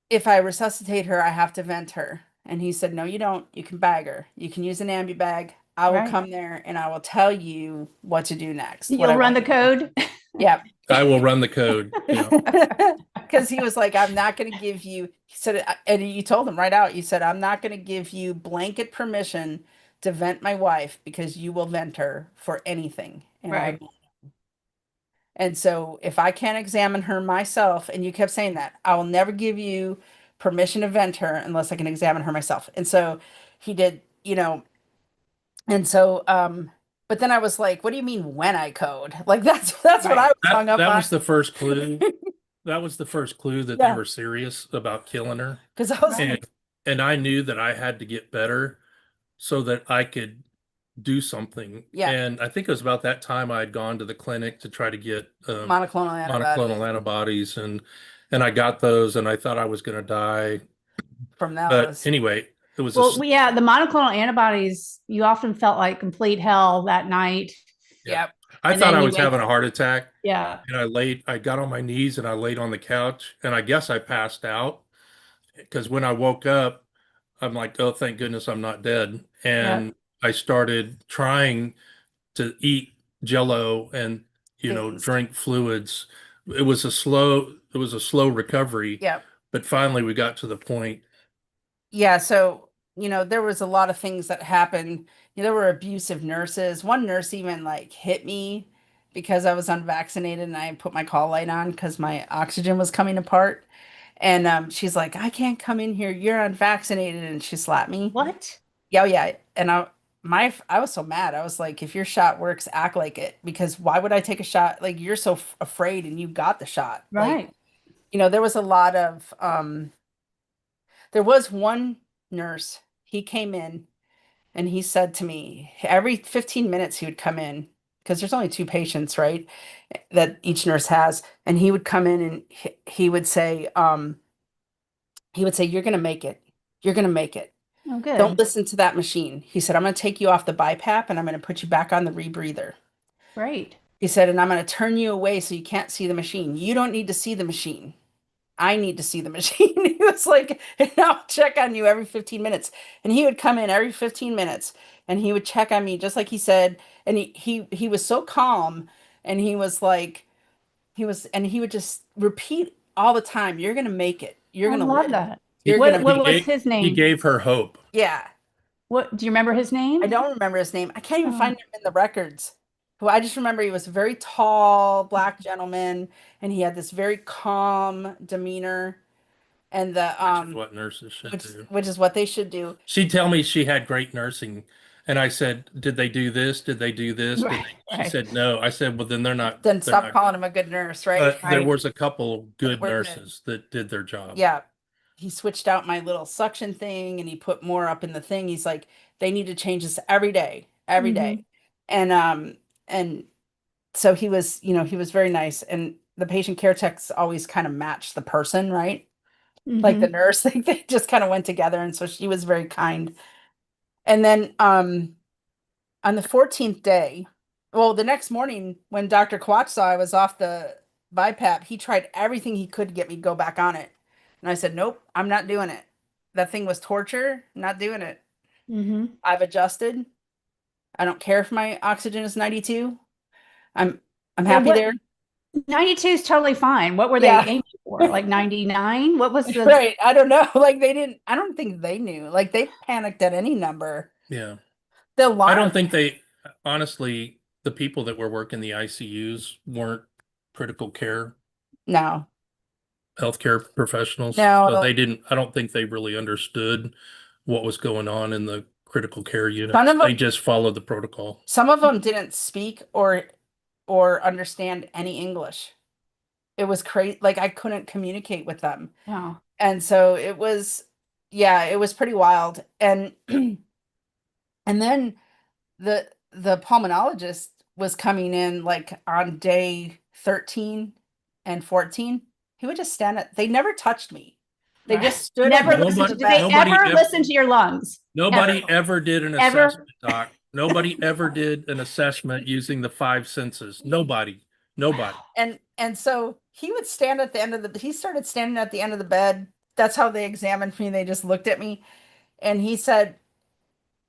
S2: if I resuscitate her, I have to vent her." And he said, "No, you don't. You can bag her. You can use an ambu bag. I will
S3: Right.
S2: come there and I will tell you what to do next. what
S3: You'll
S2: I
S3: run
S2: want
S3: the
S2: you to do."
S3: code.
S2: Yeah.
S1: I will run the code. Yeah.
S2: Because he was like, "I'm not going to give you," he said, and you told him right out, you said, "I'm not going to give you blanket permission to vent my wife because you will vent her for anything." And
S3: Right.
S2: and so if I can't examine her myself, and you kept saying that, "I will never give you permission to vent her unless I can examine her myself." And so he did, and so, but then I was like, "What do you mean when I code?" Like that's what
S3: Right.
S2: I was hung up
S1: That
S2: on.
S1: was the first clue. That was the first clue that
S2: Yeah.
S1: they were serious about killing her.
S2: Because I was
S1: And and I knew that I had to get better so that I could do something.
S2: Yeah.
S1: And I think it was about that time I had gone to the clinic to try to get
S2: monoclonal antibodies
S1: monoclonal antibodies, and I got those, and I thought I was going to die.
S2: from
S1: But
S2: those.
S1: anyway, it was
S3: Well, yeah, the monoclonal antibodies, you often felt like complete hell that night.
S2: Yep.
S1: I
S2: and
S1: thought
S2: then
S1: I
S2: you
S1: was
S2: went-
S1: having a heart attack,
S3: Yeah.
S1: and I got on my knees and I laid on the couch, and I guess I passed out because when I woke up, I'm like, oh, thank goodness I'm not dead. And I started trying to eat Jello and,
S2: Things.
S1: drink fluids. It was a slow recovery,
S2: Yep.
S1: but finally we got to the point.
S2: Yeah. So, there was a lot of things that happened. There were abusive nurses. One nurse even like hit me because I was unvaccinated and I put my call light on because my oxygen was coming apart. And she's like, "I can't come in here. You're unvaccinated." And she slapped me.
S3: What?
S2: Yeah, yeah. And I was so mad. I was like, "If your shot works, act like it. Because why would I take a shot? Like you're so afraid and you got the shot."
S3: Right.
S2: Like, there was a lot of there was one nurse, he came in and he said to me, every 15 minutes he would come in because there's only 2 patients, right? That each nurse has. And he would come in and he would say, "You're going to make it. You're going to make it.
S3: Oh, good.
S2: Don't listen to that machine." He said, "I'm going to take you off the BiPAP and I'm going to put you back on the rebreather."
S3: Great.
S2: He said, "And I'm going to turn you away so you can't see the machine. You don't need to see the machine. I need to see the machine." He was like, "And I'll check on you every 15 minutes." And he would come in every 15 minutes and he would check on me just like he said. And he was so calm, and he was like, and he would just repeat all the time, "You're going to make it. You're
S3: I
S2: going to
S3: love
S2: live.
S3: that.
S2: You're
S3: What,
S2: gonna
S3: what
S2: be-"
S3: was his
S1: He
S3: name?
S1: gave her hope.
S2: Yeah.
S3: What do you remember his name?
S2: I don't remember his name. I can't even
S3: Oh.
S2: find him in the records. But I just remember he was a very tall black gentleman and he had this very calm demeanor. And the
S1: Which is what nurses should do.
S2: which is what they should do.
S1: She'd tell me she had great nursing. And I said, did they do this? Did they do this? Did
S3: Right,
S1: they-" She
S3: right.
S1: said, no. I said, well, then they're not.
S2: Then
S1: they're
S2: stop
S1: not-
S2: calling him a good nurse, right?
S1: But there
S3: Right.
S1: was a couple good
S2: Were good.
S1: nurses that did their job.
S2: Yeah. He switched out my little suction thing and he put more up in the thing. He's like, "They need to change this every day, every day." And so he was, he was very nice. And the patient care techs always kind of match the person, right? Like the
S3: Mhm.
S2: nurse, they just kind of went together. And so she was very kind. And then on the 14th day, well, the next morning when Dr. Quach saw I was off the BiPAP, he tried everything he could to get me to go back on it. And I said, nope, I'm not doing it. That thing was torture, not doing it.
S3: Mhm.
S2: I've adjusted. I don't care if my oxygen is 92. I'm I'm
S3: Yeah,
S2: happy
S3: what
S2: there.
S3: 92 is totally fine. What were they
S2: Yeah.
S3: aiming for? Like 99? What was the
S2: Right. I don't know. Like they didn't, I don't think they knew. Like they panicked at any number.
S1: Yeah.
S2: The
S1: I
S2: alarm.
S1: don't think they, honestly, the people that were working the ICUs weren't critical care
S2: No.
S1: healthcare professionals. So
S2: No.
S1: they didn't, I don't think they really understood what was going on in the critical care
S2: None
S1: units.
S2: of
S1: They
S2: them,
S1: just followed the protocol.
S2: some of them didn't speak or understand any English. It was crazy. Like I couldn't communicate with them.
S3: wow.
S2: And so it was, yeah, it was pretty wild. And and then the pulmonologist was coming in like on day 13 and 14. He would just stand at, they never touched me. They just stood at
S3: Never
S2: the
S3: listened
S2: foot
S3: to,
S2: of
S3: did
S2: the
S3: they
S2: bed.
S1: Nobody
S3: ever
S1: ever-
S3: listen to your lungs?
S1: Nobody
S3: Ever.
S1: ever did an
S3: Ever?
S1: assessment, Doc. Nobody ever did an assessment using the five senses. Nobody. Nobody.
S2: And so he would stand at the end of the, he started standing at the end of the bed. That's how they examined me. They just looked at me and he said,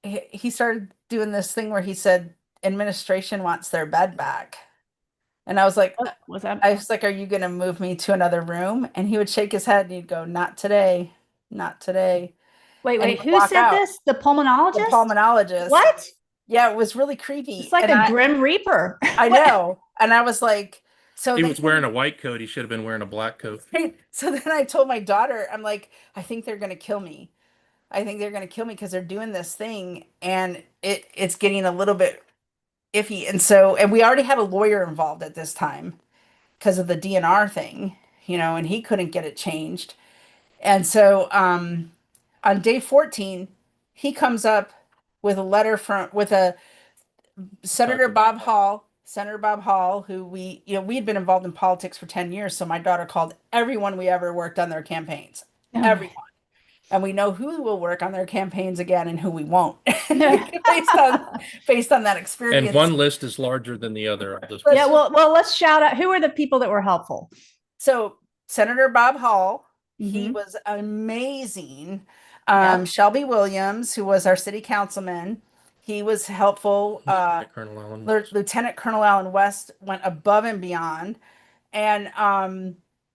S2: he started doing this thing where he said administration wants their bed back. And I was like,
S3: What was that?
S2: I was like, are you going to move me to another room? And he would shake his head and he'd go, not today, not today.
S3: Wait,
S2: And he
S3: wait.
S2: would
S3: Who
S2: walk
S3: said
S2: out.
S3: this? The
S2: The
S3: pulmonologist?
S2: pulmonologist.
S3: What?
S2: Yeah, it was really creepy.
S3: It's like
S2: And
S3: a Grim Reaper.
S2: I know. And I was like, so
S1: He
S2: they
S1: was wearing a white coat. He should have been wearing a black coat.
S2: so then I told my daughter, I'm like, I think they're going to kill me. I think they're going to kill me because they're doing this thing and it's getting a little bit iffy. And so, and we already had a lawyer involved at this time because of the DNR thing, and he couldn't get it changed. And so, on day 14, he comes up with a letter with a Senator Bob Hall, who we had been involved in politics for 10 years. So my daughter called everyone we ever worked on their campaigns, everyone. And we know who will work on their campaigns again and who we won't based on that experience.
S1: And one list is larger than the other.
S3: Yeah, well, let's shout out who are the people that were helpful.
S2: So Senator Bob Hall, he
S3: Mhm.
S2: was amazing.
S3: Yep.
S2: Shelby Williams, who was our city councilman, he was helpful.
S1: Colonel Allen.
S2: Lieutenant Colonel Allen West went above and beyond, and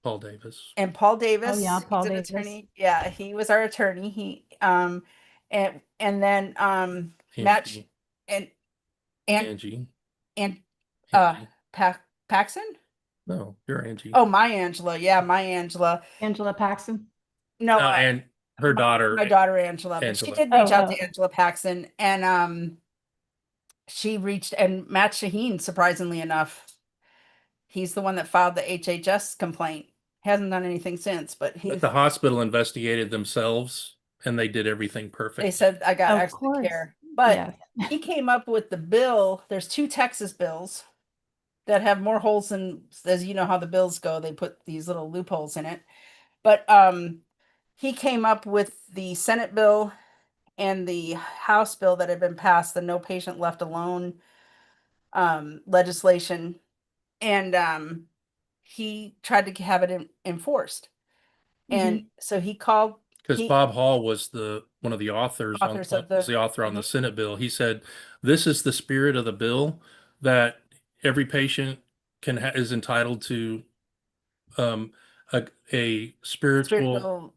S1: Paul Davis.
S2: Paul Davis.
S3: Oh, yeah, Paul
S2: he's an
S3: Davis.
S2: attorney. Yeah, he was our attorney. He and then Matt
S1: Angie.
S2: and
S1: Angie.
S2: Paxson.
S1: No, you're Angie.
S2: Oh, my Angela. Yeah, my Angela.
S3: Angela Paxson.
S2: No,
S1: And her daughter.
S2: my daughter Angela, but she
S1: Angela.
S2: did reach out
S3: Oh.
S2: to Angela Paxson, and she reached, and Matt Shaheen, surprisingly enough, he's the one that filed the HHS complaint. Hasn't done anything since, but
S1: But the hospital investigated themselves and they did everything perfect.
S2: they said I got
S3: Of
S2: excellent
S3: course.
S2: care. But
S3: Yeah.
S2: he came up with the bill. There's 2 Texas bills that have more holes than, as you know how the bills go, they put these little loopholes in it. But he came up with the Senate bill and the House bill that had been passed, the No Patient Left Alone legislation, and he tried to have it enforced. And so he called,
S1: Because Bob Hall was one of the authors on
S2: Authors of
S1: was the author on the Senate bill. He said, "This is the spirit of the bill, that every patient is entitled to a spiritual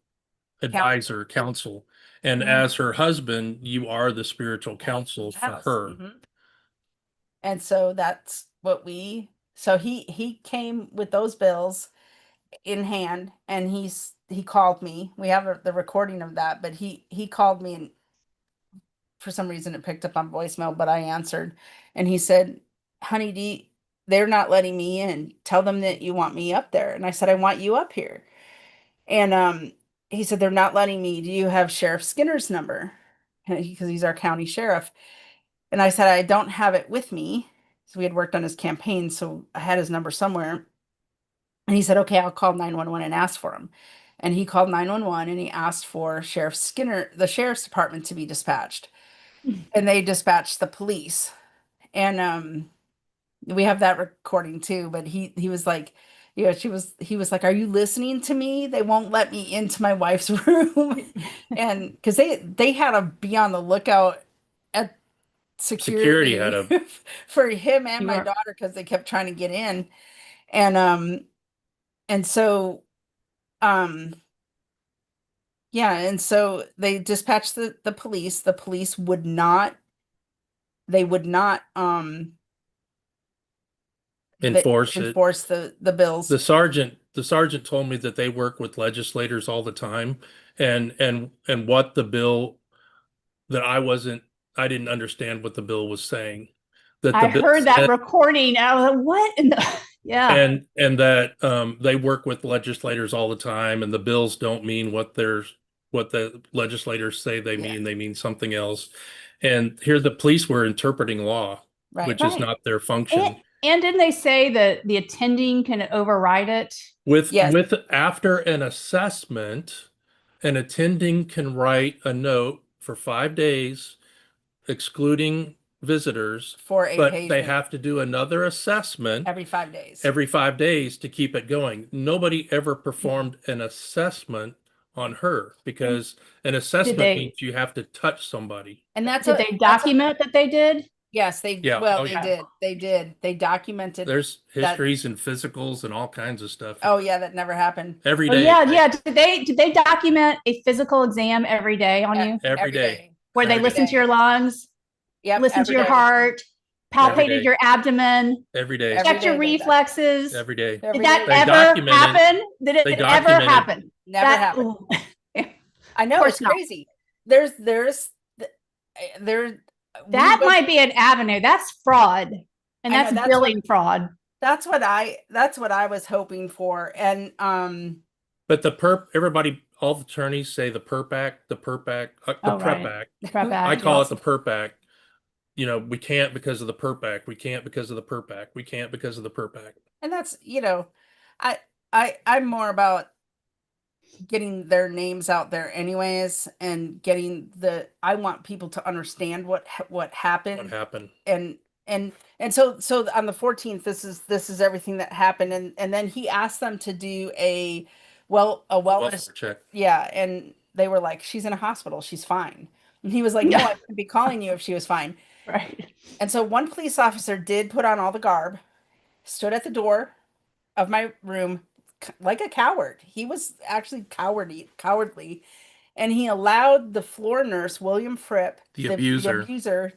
S1: advisor, counsel, and
S2: Mhm.
S1: as her husband, you are the spiritual counsel for
S2: Yes.
S1: her."
S2: Mhm. And so that's what so he came with those bills in hand, and he called me. We have the recording of that, but he called me, and for some reason it picked up on voicemail, but I answered, and he said, honey, they're not letting me in. Tell them that you want me up there. And I said, I want you up here. And he said, they're not letting me. Do you have Sheriff Skinner's number? Because he's our county sheriff. And I said, I don't have it with me. So we had worked on his campaign, so I had his number somewhere. And he said, okay, I'll call 911 and ask for him. And he called 911 and he asked for Sheriff Skinner, the sheriff's department, to be dispatched. And they dispatched the police. And we have that recording too, but he was like, he was like, "Are you listening to me? They won't let me into my wife's room." And because they had to be on the lookout at
S1: Security had
S2: security
S1: a
S2: for him and
S3: You
S2: my
S3: are-
S2: daughter because they kept trying to get in. And so um yeah, and so they dispatched the police. The police would not, they would not
S1: enforce it.
S2: enforce the bills.
S1: The sergeant told me that they work with legislators all the time, and what the bill that I didn't understand what the bill was saying. That the
S3: I
S1: bill
S3: heard that
S1: said-
S3: recording. I was like, what in the, yeah.
S1: and that they work with legislators all the time, and the bills don't mean what the legislators say they
S2: Yeah.
S1: mean. They mean something else. And here the police were interpreting law,
S2: Right.
S1: which is
S3: Right.
S1: not their function.
S3: And didn't they say that the attending can override it?
S2: Yes.
S1: With after an assessment, an attending can write a note for 5 days, excluding visitors,
S2: For a
S1: but they
S2: patient
S1: have to do another assessment
S2: every 5 days.
S1: every 5 days to keep it going. Nobody ever performed an assessment on her because an assessment
S3: they-
S1: means you have to touch somebody.
S2: And that's
S3: Did they document that they did?
S2: yes, they
S1: Yeah.
S2: well,
S1: Oh,
S2: they
S1: yeah.
S2: did. They did. They documented.
S1: There's
S2: that-
S1: histories and physicals and all kinds of stuff.
S2: Oh yeah, that never happened.
S1: Every
S3: Oh,
S1: day.
S3: yeah. Did they document a physical exam every day on you?
S1: Every day.
S3: Where they
S1: every
S3: listened to your lungs,
S2: Yep.
S3: listened to
S2: every
S3: your
S2: day.
S3: heart, palpated
S1: day.
S3: your abdomen,
S1: Every day.
S2: Every
S3: checked your
S2: day they did.
S3: reflexes.
S1: Every day.
S2: Every
S3: Did that
S2: day.
S1: They
S3: ever
S1: documented-
S3: happen? Did it
S1: they
S3: ever
S1: documented-
S3: happen?
S2: Never
S3: That-
S2: happened.
S3: ooh.
S2: I know
S3: course
S2: it's
S3: not.
S2: crazy. There's there
S3: That
S2: we-
S3: might be an avenue. That's fraud. And
S2: I know,
S3: that's
S2: that's
S3: billing fraud.
S2: that's what I was hoping for. And
S1: But everybody, all the attorneys say the PERP Act, the PERP Act, the
S3: Oh,
S1: PREP
S3: right.
S1: Act.
S3: Prep
S1: I
S3: Act,
S1: call
S3: yes.
S1: it the PERP Act. You know, we can't because of the PERP Act. We can't because of the PERP Act. We can't because of the PERP Act.
S2: and that's, I'm more about getting their names out there anyways, and getting I want people to understand what happened.
S1: What happened?
S2: And so on the 14th, this is everything that happened. And then he asked them to do a wellness
S1: Welfare check.
S2: yeah, and they were like, she's in a hospital, she's fine. And he was like, no, I wouldn't be calling you if she was fine.
S3: Right.
S2: And so one police officer did put on all the garb, stood at the door of my room like a coward. He was actually cowardly, and he allowed the floor nurse, William Fripp,
S1: The abuser.
S2: abuser,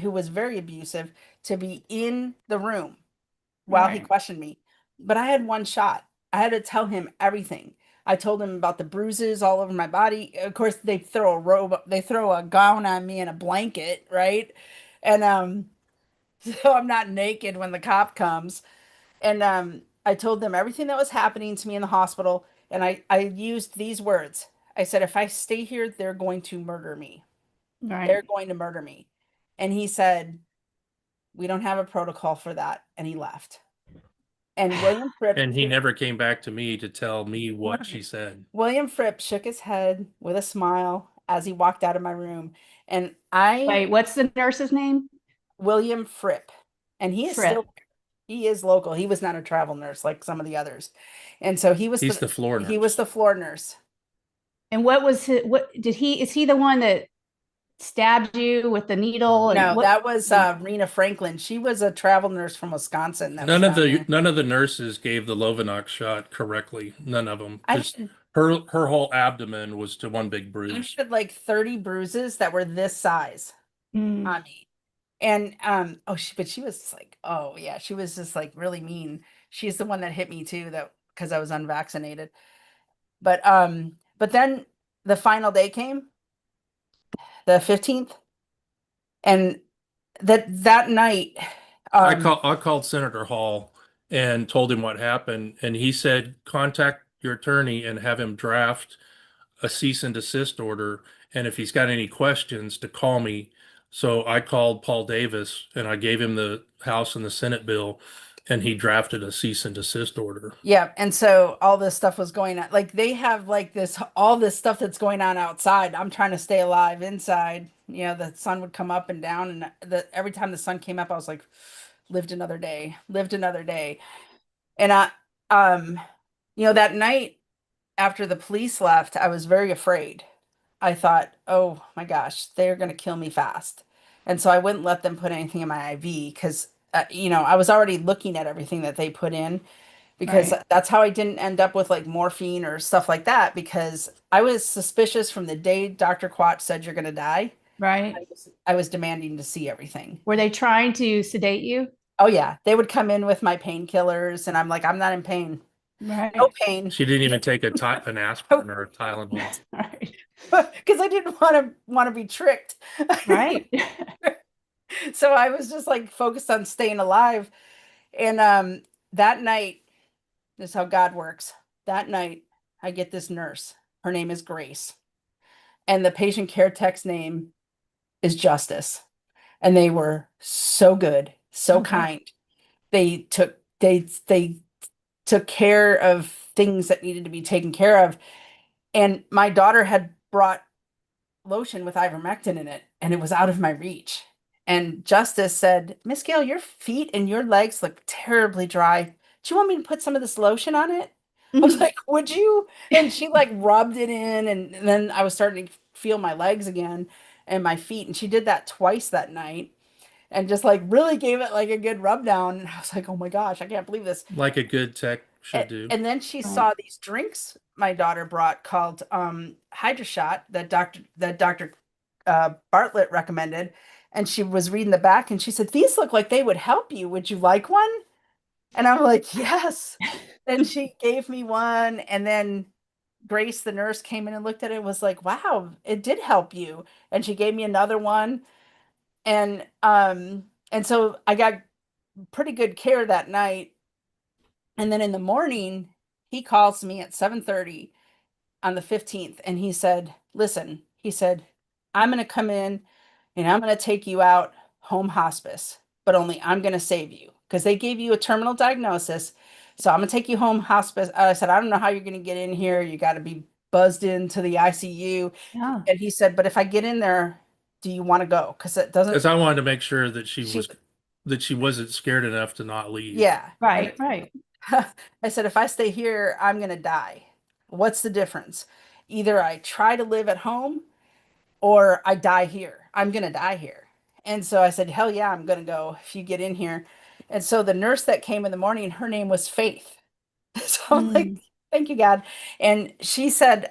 S2: who was very abusive, to be in the room while he
S3: Right.
S2: questioned me. But I had one shot. I had to tell him everything. I told him about the bruises all over my body. Of course, they throw a gown on me and a blanket, right? And so I'm not naked when the cop comes. And I told them everything that was happening to me in the hospital, and I used these words. I said, if I stay here, they're going to murder me.
S3: Right.
S2: They're going to murder me. And he said, we don't have a protocol for that. And he left. And William Fripp
S1: And he never came back to me to tell me what she said.
S2: William Fripp shook his head with a smile as he walked out of my room. And
S3: Wait, what's the nurse's name?
S2: William Fripp, and he is
S3: Fripp.
S2: he is local. He was not a travel nurse like some of the others. And so
S1: He's the floor nurse.
S2: He was the floor nurse.
S3: And what was his, is he the one that stabbed you with the needle? And
S2: No,
S3: what-
S2: that was Rena Franklin. She was a travel nurse from Wisconsin. That
S1: None
S2: was
S1: of
S2: down there.
S1: none of the nurses gave the Lovenox shot correctly. None of them.
S2: I
S1: Just
S2: had,
S1: her whole abdomen was to one big
S2: I
S1: bruise.
S2: had like 30 bruises that were this size
S3: Mm.
S2: on me. And but she was like, oh yeah, she was just like really mean. She's the one that hit me too, that because I was unvaccinated. But then the final day came, the 15th, and that night
S1: I called Senator Hall and told him what happened, and he said, contact your attorney and have him draft a cease and desist order, and if he's got any questions, to call me. So I called Paul Davis and I gave him the House and the Senate bill, and he drafted a cease and desist order.
S2: Yeah, and so all this stuff was going on. Like they have like this all this stuff that's going on outside. I'm trying to stay alive inside. You know, the sun would come up and down, and every time the sun came up, I was like, lived another day, lived another day. And um, that night after the police left, I was very afraid. I thought, oh my gosh, they're gonna kill me fast. And so I wouldn't let them put anything in my IV because I was already looking at everything that they put in because
S3: Right.
S2: that's how I didn't end up with like morphine or stuff like that because I was suspicious from the day Dr. Quach said you're going to die.
S3: Right.
S2: I was demanding to see everything.
S3: Were they trying to sedate you?
S2: Oh yeah, they would come in with my painkillers and I'm like, I'm not in pain.
S3: Right.
S2: No pain.
S1: She didn't even take an aspirin or a Tylenol.
S3: Right.
S2: Because I didn't want to be tricked.
S3: Right.
S2: So I was just like focused on staying alive. And that night, this is how God works. That night, I get this nurse. Her name is Grace. And the patient care tech's name is Justice. And they were so good, so
S3: Okay.
S2: kind. They took care of things that needed to be taken care of. And my daughter had brought lotion with ivermectin in it, and it was out of my reach. And Justice said, Miss Gail, your feet and your legs look terribly dry. Do you want me to put some of this lotion on it? I was like, would you? And she like rubbed it in, and then I was starting to feel my legs again and my feet. And she did that twice that night and just like really gave it like a good rub down. And I was like, oh my gosh, I can't believe this.
S1: Like a good tech should do.
S2: And then she
S3: Right.
S2: saw these drinks my daughter brought called HydroShot that Dr. Bartlett recommended. And she was reading the back and she said, these look like they would help you. Would you like one? And I'm like, yes. And she gave me one. And then Grace, the nurse, came in and looked at it and was like, wow, it did help you. And she gave me another one. And so I got pretty good care that night. And then in the morning, he calls me at 7:30 on the 15th and he said, listen, he said, I'm going to come in and I'm going to take you out home hospice, but only I'm going to save you because they gave you a terminal diagnosis. So I'm going to take you home hospice. I said, I don't know how you're going to get in here. You got to be buzzed into the ICU.
S3: Yeah.
S2: And he said, but if I get in there, do you want to go? Because it doesn't.
S1: Because I wanted to make sure that she
S2: She-
S1: wasn't scared enough to not leave.
S2: Yeah.
S3: Right. Right.
S2: I said, if I stay here, I'm going to die. What's the difference? Either I try to live at home or I die here. I'm going to die here. And so I said, hell yeah, I'm going to go if you get in here. And so the nurse that came in the morning, her name was Faith. So I'm like, thank you, God. And she said,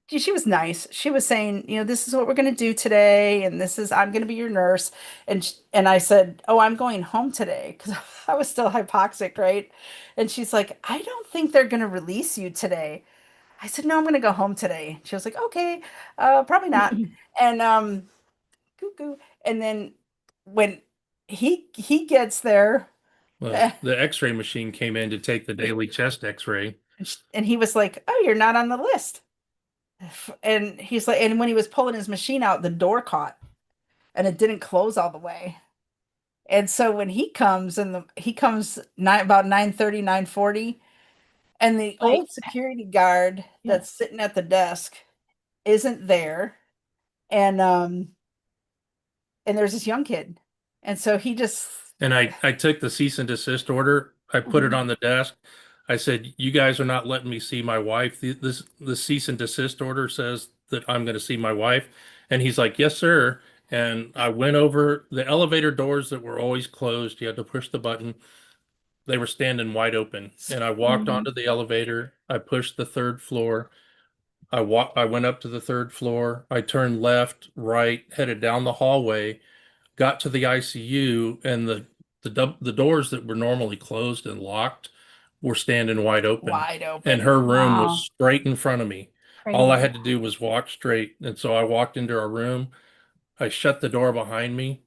S2: she was nice. She was saying, this is what we're going to do today. And I'm going to be your nurse. And I said, oh, I'm going home today because I was still hypoxic, right? And she's like, I don't think they're going to release you today. I said, no, I'm going to go home today. She was like, okay, probably not. And cuckoo. And then when he gets there,
S1: Well, the X-ray machine came in to take the daily chest X-ray.
S2: and he was like, oh, you're not on the list. And he's like, and when he was pulling his machine out, the door caught and it didn't close all the way. And so when he comes about 9:30, 9:40, and the
S3: Like-
S2: old security guard that's sitting at the desk isn't there. And there's this young kid. And so he just
S1: And I took the cease and desist order. I put it on the desk. I said, you guys are not letting me see my wife. The cease and desist order says that I'm going to see my wife. And he's like, yes, sir. And I went over the elevator doors that were always closed. You had to push the button. They were standing wide open. And I walked
S3: Mhm.
S1: onto the elevator. I pushed the third floor. I went up to the third floor. I turned left, right, headed down the hallway, got to the ICU, and the doors that were normally closed and locked were standing wide open.
S2: wide open.
S1: And her room
S3: Wow.
S1: was straight in front of me. All I
S3: Crazy.
S1: had to do was walk straight. And so I walked into her room. I shut the door behind me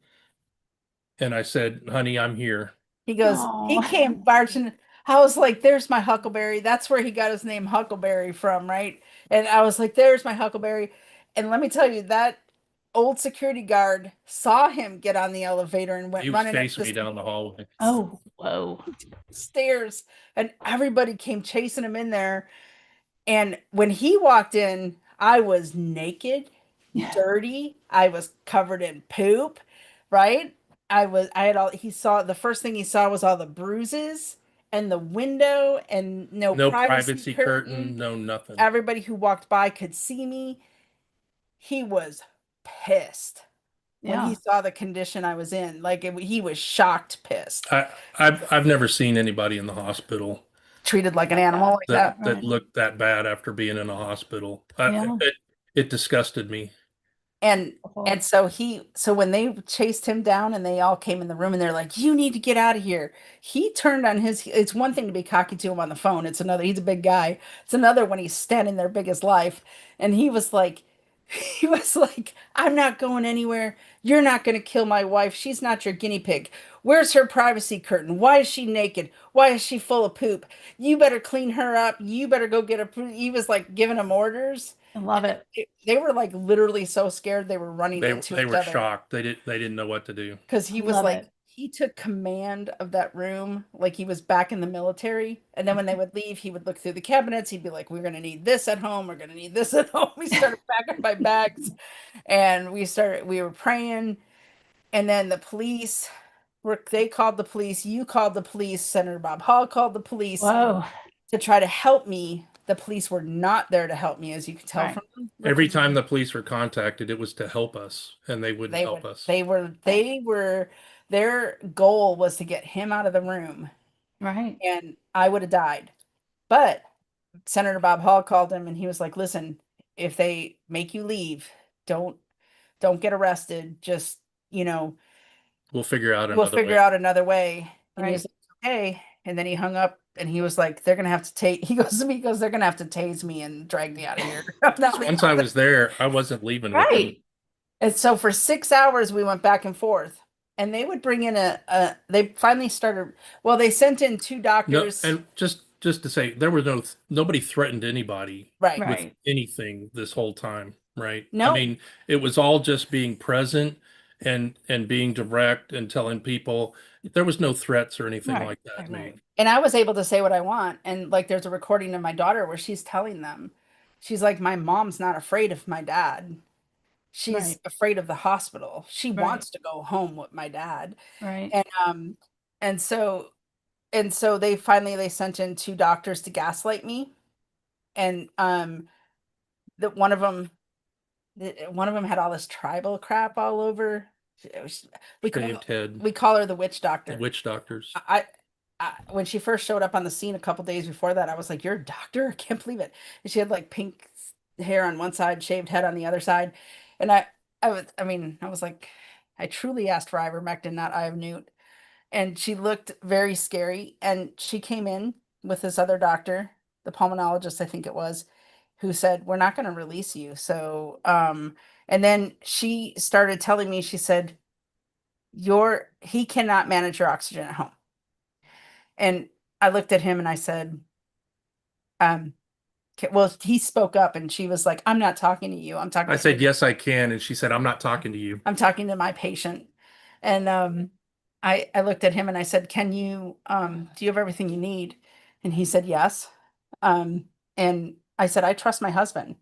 S1: and I said, honey, I'm here.
S2: He goes, he
S3: Aw.
S2: came barging. I was like, there's my Huckleberry. That's where he got his name Huckleberry from, right? And I was like, there's my Huckleberry. And let me tell you, that old security guard saw him get on the elevator and went
S1: He was
S2: running up
S1: chasing
S2: the
S1: me down the hallway.
S3: Oh, whoa.
S2: stairs, and everybody came chasing him in there. And when he walked in, I was naked,
S3: Yeah.
S2: dirty. I was covered in poop, right? I had all, he saw, the first thing he saw was all the bruises and the window and no
S1: No
S2: privacy
S1: privacy
S2: curtain.
S1: curtain, no nothing.
S2: Everybody who walked by could see me. He was pissed when
S3: Yeah.
S2: he saw the condition I was in. Like he was shocked, pissed,
S1: I've never seen anybody in the hospital
S2: treated like an animal like that.
S1: that
S3: Right.
S1: looked that bad after being in a hospital.
S3: Yeah.
S1: It disgusted me.
S2: And so when they chased him down and they all came in the room and they're like, you need to get out of here. He turned on his, it's one thing to be cocky to him on the phone. It's another, he's a big guy. It's another when he's standing there big as life. And he was like, I'm not going anywhere. You're not going to kill my wife. She's not your guinea pig. Where's her privacy curtain? Why is she naked? Why is she full of poop? You better clean her up. You better go get her. He was like giving them orders.
S3: I love it.
S2: They were like literally so scared they were running into
S1: They
S2: each
S1: were
S2: other
S1: shocked. They didn't know what to do.
S2: because he was
S3: Love
S2: like
S3: it.
S2: he took command of that room like he was back in the military. And then when they would leave, he would look through the cabinets. He'd be like, "We're gonna need this at home. We're gonna need this at home." We started packing my bags, and we were praying. And then the police they called the police. You called the police. Senator Bob Hall called the police
S3: Whoa.
S2: to try to help me. The police were not there to help me, as you can tell
S3: Right.
S2: from
S1: Every time the police were contacted, it was to help us, and they wouldn't help us.
S2: they were their goal was to get him out of the room,
S3: Right.
S2: and I would have died. But Senator Bob Hall called him and he was like, "Listen, if they make you leave, don't get arrested. Just,
S1: We'll figure out
S2: we'll
S1: another
S2: figure
S1: way.
S2: out another way." And he
S3: Right.
S2: was like, "Okay." And then he hung up and he was like, "They're gonna have to take," he goes to me, he goes, "They're gonna have to tase me and drag me out of here." I'm not
S1: Once I was there, I wasn't leaving with them.
S3: Right.
S2: And so for 6 hours we went back and forth. And they would bring in they finally started, well, they sent in two
S1: No,
S2: doctors.
S1: and just to say, there was nobody threatened anybody
S2: Right.
S3: Right.
S1: with anything this whole time, right?
S2: No.
S1: I mean, it was all just being present and being direct and telling people. There was no threats or anything
S3: Right.
S1: like that
S3: Right.
S1: made.
S2: And I was able to say what I want. And like there's a recording of my daughter where she's telling them, she's like, "My mom's not afraid of my dad. She's
S3: Right.
S2: afraid of the hospital. She
S3: Right.
S2: wants to go home with my dad."
S3: Right.
S2: And so they sent in two doctors to gaslight me. And that one of them had all this tribal crap all over. We call,
S1: Shaved head,
S2: we call her the witch doctor.
S1: the witch doctors.
S2: I when she first showed up on the scene a couple days before that, I was like, "You're a doctor? I can't believe it." And she had like pink hair on one side, shaved head on the other side. And I was like, I truly asked for ivermectin, not Ivernewt. And she looked very scary. And she came in with this other doctor, the pulmonologist, I think it was, who said, "We're not going to release you." So, and then she started telling me, she said, he cannot manage your oxygen at home. And I looked at him and I said, well, he spoke up and she was like, "I'm not talking to you. I'm talking
S1: I
S2: to
S1: said, "Yes, I can," and she said, "I'm not talking to you."
S2: I'm talking to my patient." And I looked at him and I said, "Can you do you have everything you need?" And he said, "Yes." And I said, "I trust my husband.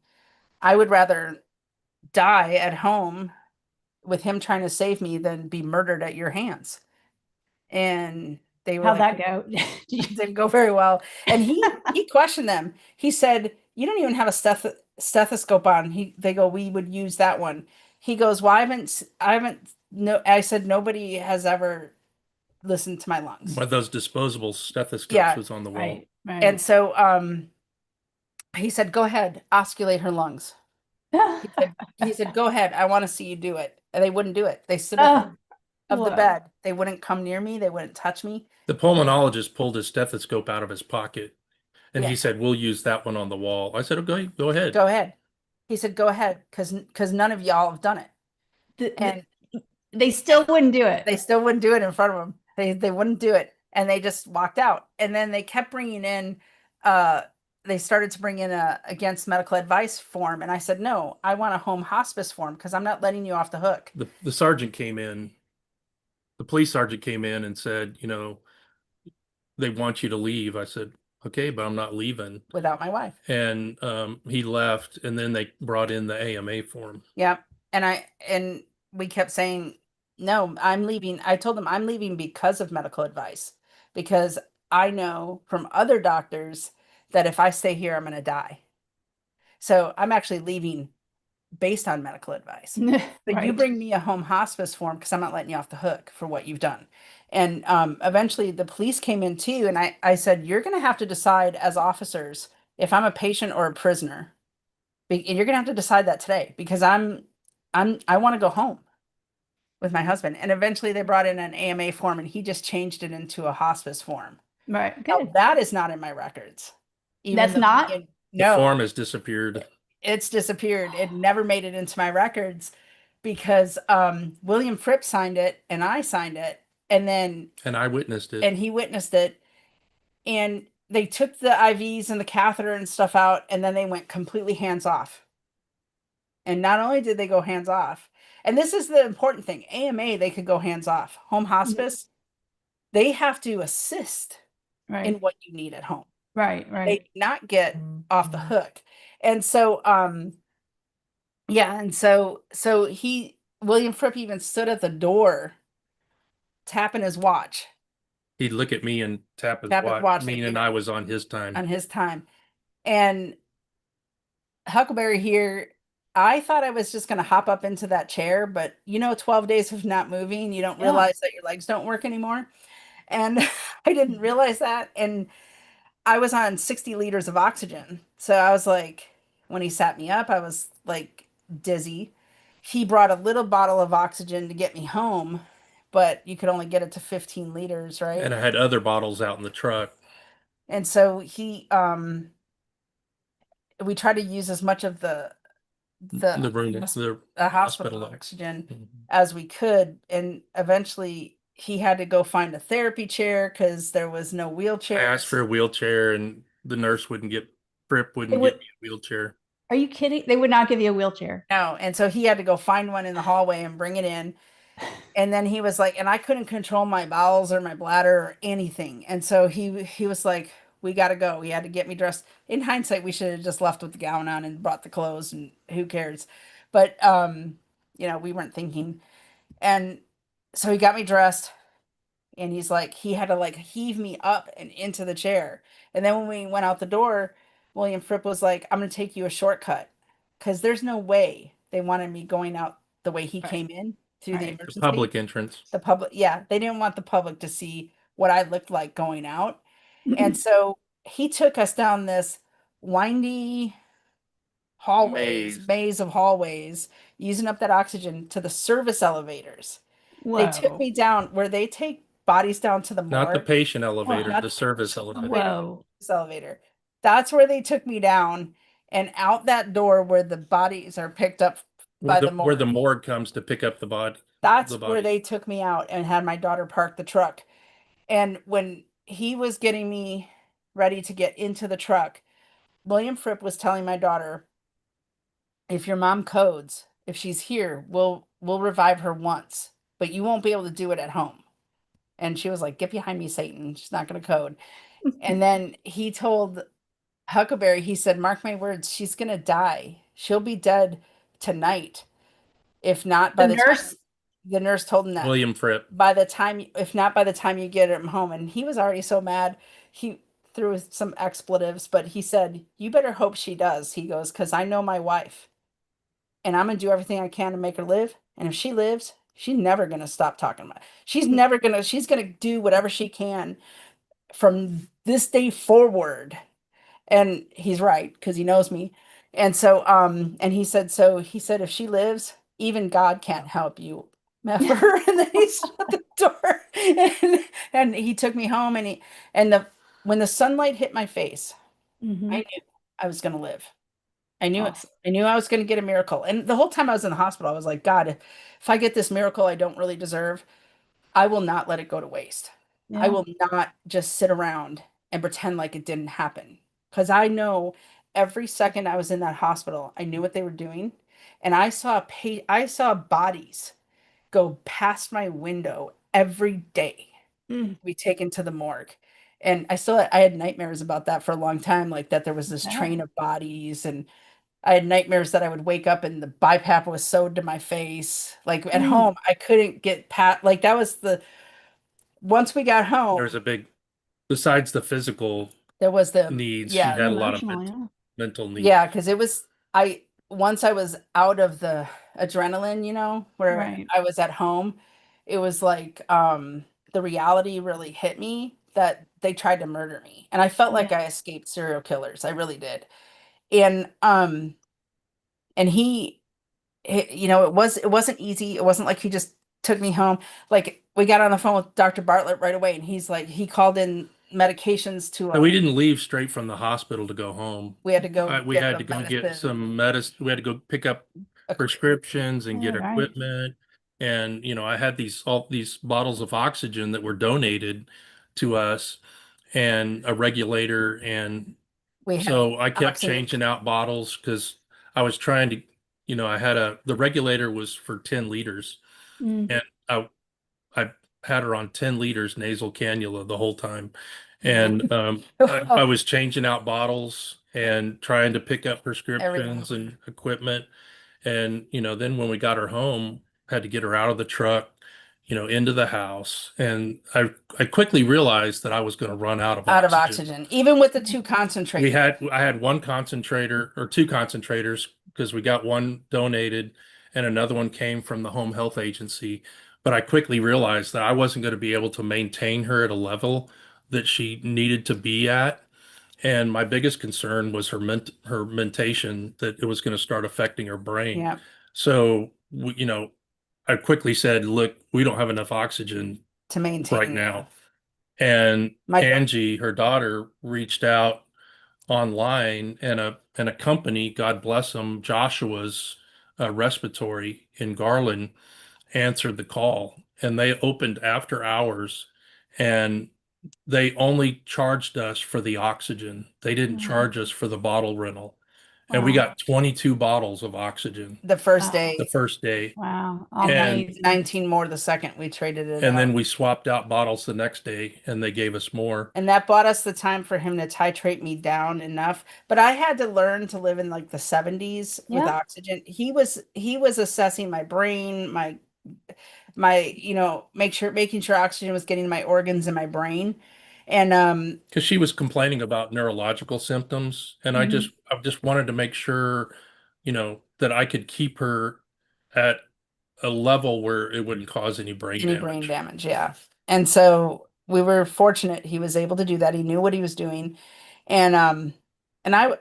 S2: I would rather die at home with him trying to save me than be murdered at your hands." And they were
S3: How'd
S2: like,
S3: that go?
S2: didn't go very well. And he questioned them. He said, "You don't even have a stethoscope on." They go, "We would use that one." He goes, "Well, I haven't no I said, "Nobody has ever listened to my lungs."
S1: One of those disposable stethoscopes
S2: Yeah.
S1: was on the wall.
S3: Right. Right.
S2: And so he said, "Go ahead, osculate her lungs." He said, "Go ahead. I want to see you do it." And they wouldn't do it. They stood at the
S3: Whoa.
S2: bed. They wouldn't come near me. They wouldn't touch me.
S1: The pulmonologist pulled his stethoscope out of his pocket, and
S2: Yeah.
S1: he said, "We'll use that one on the wall." I said, "Okay, go ahead."
S2: Go ahead. He said, "Go ahead, because none of y'all have done it." And
S3: They still wouldn't do it.
S2: they still wouldn't do it in front of them. They wouldn't do it, and they just walked out. And then they kept bringing in they started to bring in a against medical advice form, and I said, no, I want a home hospice form because I'm not letting you off the hook
S1: The sergeant came in, the police sergeant came in and said, you know, they want you to leave. I said, okay, but I'm not leaving.
S2: without my wife.
S1: And he left, and then they brought in the AMA form.
S2: Yeah. And we kept saying, no, I'm leaving. I told them I'm leaving because of medical advice, because I know from other doctors that if I stay here, I'm going to die. So I'm actually leaving based on medical advice. But you
S3: Right.
S2: bring me a home hospice form because I'm not letting you off the hook for what you've done. And eventually the police came in too. And I said, you're going to have to decide as officers if I'm a patient or a prisoner. And you're going to have to decide that today because I want to go home with my husband. And eventually they brought in an AMA form and he just changed it into a hospice form.
S3: Right.
S2: Now,
S3: Good.
S2: that is not in my records.
S3: That's
S2: though
S3: not?
S1: The
S2: no,
S1: form has disappeared.
S2: it's disappeared. It never made it into my records because William Fripp signed it and I signed it, and then
S1: And I witnessed it.
S2: and he witnessed it, and they took the IVs and the catheter and stuff out, and then they went completely hands off. And not only did they go hands off, and this is the important thing, AMA, they could go hands off. Home hospice, they have to assist in
S3: Right.
S2: what you need at home.
S3: Right.
S2: They
S3: Right.
S2: do not get off the hook. And so, yeah, and so William Fripp even stood at the door tapping his watch
S1: He'd look at me and tap his
S2: Tap his
S1: watch,
S2: watch, like,
S1: meaning
S2: you know,
S1: I was on his time.
S2: on his time. And Huckleberry here, I thought I was just going to hop up into that chair, but 12 days of not moving, you don't
S3: Yeah.
S2: realize that your legs don't work anymore. And I didn't realize that. And I was on 60 liters of oxygen. So I was like, when he sat me up, I was like dizzy. He brought a little bottle of oxygen to get me home, but you could only get it to 15 liters, right?
S1: And I had other bottles out in the truck.
S2: And so we tried to use as much of the
S1: The room, the
S2: hospital
S1: hospital.
S2: oxygen
S1: Mhm.
S2: as we could, and eventually he had to go find a therapy chair because there was no
S1: I
S2: wheelchair.
S1: asked for a wheelchair, and the nurse Fripp wouldn't
S3: would-
S1: get me a wheelchair.
S3: Are you kidding? They would not give you a wheelchair.
S2: No, and so he had to go find one in the hallway and bring it in. And then he was like, and I couldn't control my bowels or my bladder or anything. And so he was like, we got to go. He had to get me dressed. In hindsight, we should have just left with the gown on and brought the clothes, and who cares? But we weren't thinking. And so he got me dressed, and he's like, he had to like heave me up and into the chair. And then when we went out the door, William Fripp was like, I'm going to take you a shortcut because there's no way they wanted me going out the way he
S3: Right.
S2: came in through the
S3: Right.
S2: emergency.
S1: The public entrance.
S2: The public, yeah, they didn't want the public to see what I looked like going out. And so he took us down this windy maze of hallways, using up that oxygen to the service elevators. They took
S3: Whoa.
S2: me down where they take bodies down to the
S1: Not the
S2: morgue.
S1: patient elevator,
S2: not
S1: the
S2: the
S1: service elevator.
S3: Whoa.
S2: This elevator. That's where they took me down, and out that door where the bodies are picked up by the
S1: Where the
S2: morgue.
S1: morgue comes to pick up the body.
S2: That's
S1: the
S2: where
S1: body.
S2: they took me out and had my daughter park the truck. And when he was getting me ready to get into the truck, William Fripp was telling my daughter, if your mom codes, if she's here, we'll revive her once, but you won't be able to do it at home. And she was like, get behind me, Satan. She's not going to code. And then he told Huckleberry, he said, mark my words, she's going to die. She'll be dead tonight. If not by
S3: The
S2: the time
S3: nurse.
S2: the nurse told him that
S1: William Fripp.
S2: by the time, if not by the time you get him home. And he was already so mad. He threw some expletives, but he said, you better hope she does. He goes, because I know my wife and I'm going to do everything I can to make her live. And if she lives, she's never going to stop talking about it. She's going to do whatever she can from this day forward. And he's right, because he knows me. And so, and he said, if she lives, even God can't help you. Remember? And then he shut the door, and he took me home, when the sunlight hit my face,
S3: Mhm.
S2: I knew I was going to live. I knew it.
S3: Awesome.
S2: I knew I was going to get a miracle. And the whole time I was in the hospital, I was like, God, if I get this miracle I don't really deserve, I will not let it go to waste. I
S3: Yeah.
S2: will not just sit around and pretend like it didn't happen. because I know every second I was in that hospital, I knew what they were doing, and I saw bodies go past my window every day
S3: Mm,
S2: to be taken to the morgue. And I had nightmares about that for a long time, like that there was this
S3: yeah.
S2: train of bodies, and I had nightmares that I would wake up and the BiPAP was sewed to my face. Like at
S3: Mm,
S2: home, I couldn't get pat like that was the once we got home,
S1: There's a big, besides the physical
S2: there was the
S1: needs, she
S2: yeah,
S1: had a lot of
S3: emotional, yeah.
S1: mental needs.
S2: yeah, because it was I once I was out of the adrenaline, where
S3: Right.
S2: I was at home, it was like the reality really hit me that they tried to murder me. And I felt like
S3: Yeah.
S2: I escaped serial killers. I really did. And and it wasn't easy. It wasn't like he just took me home. Like we got on the phone with Dr. Bartlett right away, and he's like he called in medications to
S1: And we didn't leave straight from the hospital to go home.
S2: we had to go
S1: We
S2: get
S1: had
S2: the
S1: to go get
S2: medicine.
S1: some medicine. We had to go pick up
S2: equi-
S1: prescriptions and get
S3: Yeah, right.
S1: equipment. And, I had all these bottles of oxygen that were donated to us and a regulator. And
S2: We had
S1: so I kept
S2: oxygen.
S1: changing out bottles because I was trying to, the regulator was for 10 liters.
S3: Mm,
S1: And I had her on 10 liters nasal cannula the whole time.
S2: Mhm.
S1: And I was changing out bottles and trying to pick up prescriptions and equipment. And, then when we got her home, had to get her out of the truck, into the house. And I quickly realized that I was going to run out of
S2: Out of
S1: oxygen.
S2: oxygen, even with the two concentrates.
S1: I had one concentrator or two concentrators because we got one donated and another one came from the home health agency. But I quickly realized that I wasn't going to be able to maintain her at a level that she needed to be at. And my biggest concern was her mentation, that it was going to start affecting her brain.
S2: Yeah,
S1: So, I quickly said, look, we don't have enough oxygen
S2: to maintain
S1: right now. And
S2: My
S1: Angie, her daughter, reached out online, and a company, God bless them, Joshua's Respiratory in Garland, answered the call, and they opened after hours, and they only charged us for the oxygen. They didn't
S3: wow.
S1: charge us for the bottle rental. And we
S3: Wow.
S1: got 22 bottles of oxygen
S2: the first
S3: Wow.
S2: day,
S1: the first day.
S3: Wow.
S2: and
S3: Amazing.
S2: 19 more the second we traded it
S1: And
S2: out.
S1: then we swapped out bottles the next day, and they gave us more.
S2: And that bought us the time for him to titrate me down enough. But I had to learn to live in like the 70s with
S3: Yeah.
S2: oxygen. He was assessing my brain, my making sure oxygen was getting to my organs and my brain. And
S1: Because she was complaining about neurological symptoms, and I
S3: Mhm.
S1: just wanted to make sure, that I could keep her at a level where it wouldn't cause any brain
S2: any
S1: damage.
S2: brain damage, yeah. And so we were fortunate he was able to do that. He knew what he was doing. And I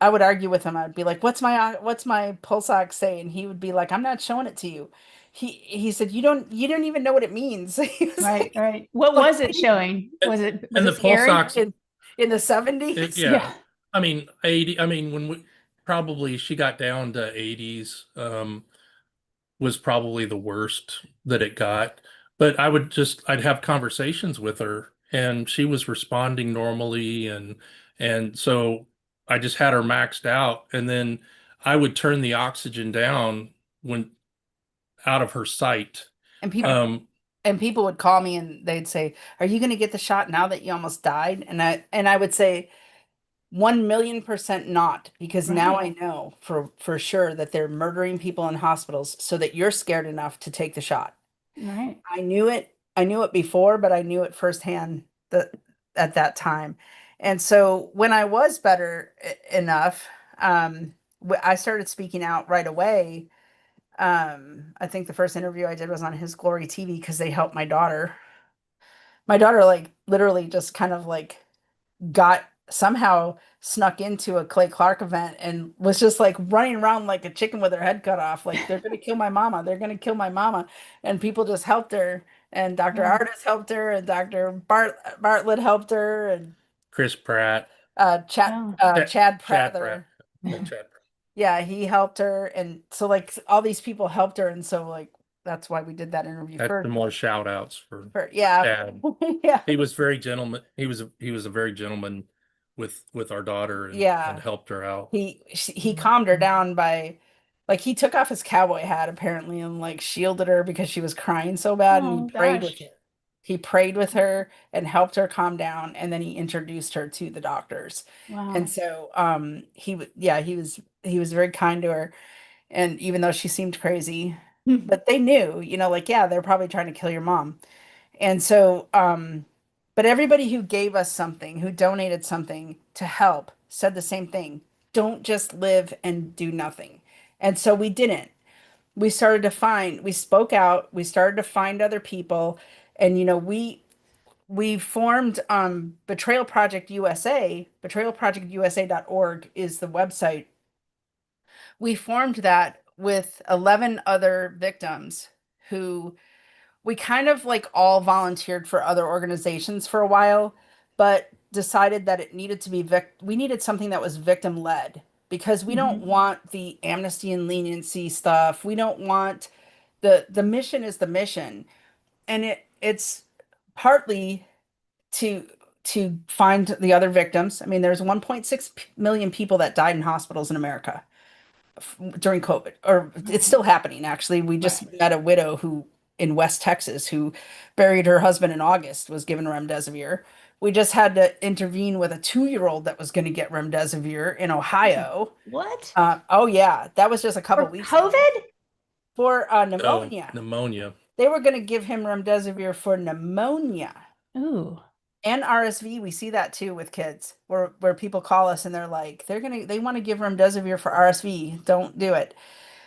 S2: would argue with him. I'd be like, what's my pulse ox say?" And he would be like, "I'm not showing it to you." He said, "You don't even know what it means." He was
S3: Right,
S2: like,
S3: right. What was it showing? Was
S1: And the
S3: it
S1: pulse
S3: scary?
S1: ox,
S2: in the 70s.
S1: yeah. I mean, 80, I mean, probably she got down to 80s, was probably the worst that it got. But I'd have conversations with her, and she was responding normally. And so I just had her maxed out. And then I would turn the oxygen down when out of her sight.
S2: And people
S1: Um,
S2: and people would call me and they'd say, "Are you going to get the shot now that you almost died?" And I would say, 1,000,000% not, because now I
S3: Right.
S2: know for sure that they're murdering people in hospitals so that you're scared enough to take the shot.
S3: Right.
S2: I knew it. I knew it before, but I knew it firsthand at that time. And so when I was better enough, I started speaking out right away. I think the first interview I did was on His Glory TV because they helped my daughter. My daughter, like, literally just kind of like got somehow snuck into a Clay Clark event and was just like running around like a chicken with her head cut off. Like, they're gonna kill my mama. They're gonna kill my mama. And people just helped her. And Dr.
S3: Yeah.
S2: Artis helped her, and Dr. Bartlett helped her, and
S1: Chris Pratt,
S3: Oh.
S2: Chad
S1: Chad
S2: Prather.
S1: Chad Pratt.
S2: Yeah, he helped her. And so like all these people helped her. And so like that's why we did that interview
S1: Had
S2: first.
S1: some more shout outs for
S2: Yeah.
S1: Chad.
S2: Yeah.
S1: He was very gentleman. He was a very gentleman with our daughter and
S2: Yeah.
S1: helped her out.
S2: He calmed her down by like he took off his cowboy hat apparently and like shielded her because she was crying so bad and
S3: Oh,
S2: he prayed
S3: gosh.
S2: with her. He prayed with her and helped her calm down and then he introduced her to the doctors.
S3: Wow.
S2: And so he was very kind to her and even though she seemed crazy, but they knew, like yeah, they're probably trying to kill your mom. And so but everybody who gave us something, who donated something to help, said the same thing. Don't just live and do nothing. And so we didn't. We spoke out, we started to find other people, and we formed Betrayal Project USA, betrayalprojectusa.org is the website. We formed that with 11 other victims who we kind of like all volunteered for other organizations for a while, but decided that it needed to be we needed something that was victim led because we don't want the amnesty and leniency stuff. We don't want the mission is the mission. And it's partly to find the other victims. I mean, there's 1.6 million people that died in hospitals in America during COVID, or it's still happening. Actually, we just met a widow who in West Texas who buried her husband in August, was given remdesivir. We just had to intervene with a 2-year-old that was going to get remdesivir in Ohio.
S3: What?
S2: Oh yeah, that was just a couple
S3: For
S2: weeks
S3: COVID?
S2: ago. For
S1: Oh,
S2: pneumonia.
S1: pneumonia.
S2: They were going to give him remdesivir for pneumonia.
S3: Ooh.
S2: And RSV, we see that too with kids, where people call us and they're like, they want to give remdesivir for RSV. Don't do it.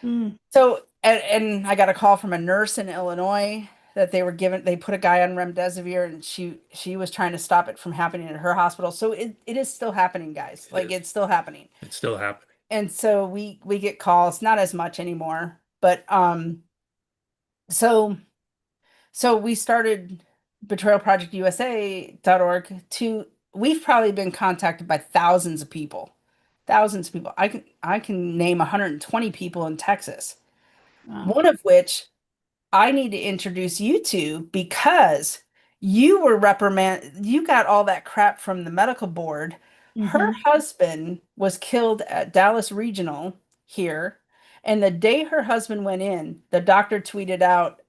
S3: Mm.
S2: So, and I got a call from a nurse in Illinois that they put a guy on remdesivir and she was trying to stop it from happening at her hospital. So it is still happening, guys. Like it's still happening.
S1: It's still happening.
S2: And so we get calls, not as much anymore, but so we started betrayalprojectusa.org we've probably been contacted by thousands of people. Thousands of people. I can name 120 people in Texas.
S3: Wow.
S2: One of which I need to introduce you to because you were you got all that crap from the medical board. Her husband was killed at Dallas Regional here. And the day her husband went in, the doctor tweeted out,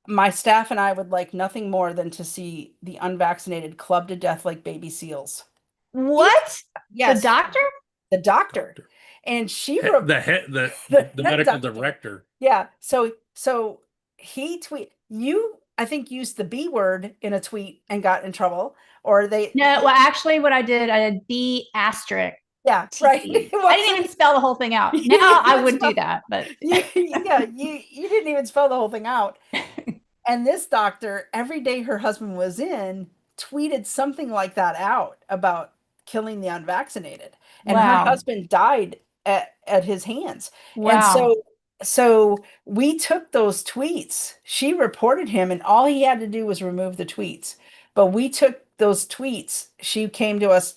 S2: my staff and I would like nothing more than to see the unvaccinated clubbed to death like baby seals.
S3: What?
S2: Yes.
S3: The doctor?
S2: The doctor. And she wrote
S1: The medical
S2: doctor.
S1: director.
S2: Yeah. So he I think used the B word in a tweet and got in trouble. Or they
S3: No, well actually what I did B asterisk.
S2: Yeah, right.
S3: I didn't even spell the whole thing out. Now I wouldn't do that, but
S2: you didn't even spell the whole thing out. And this doctor, every day her husband was in, tweeted something like that out about killing the unvaccinated. And her husband died at his hands.
S3: Wow.
S2: And so we took those tweets. She reported him, and all he had to do was remove the tweets. But we took those tweets. She came with us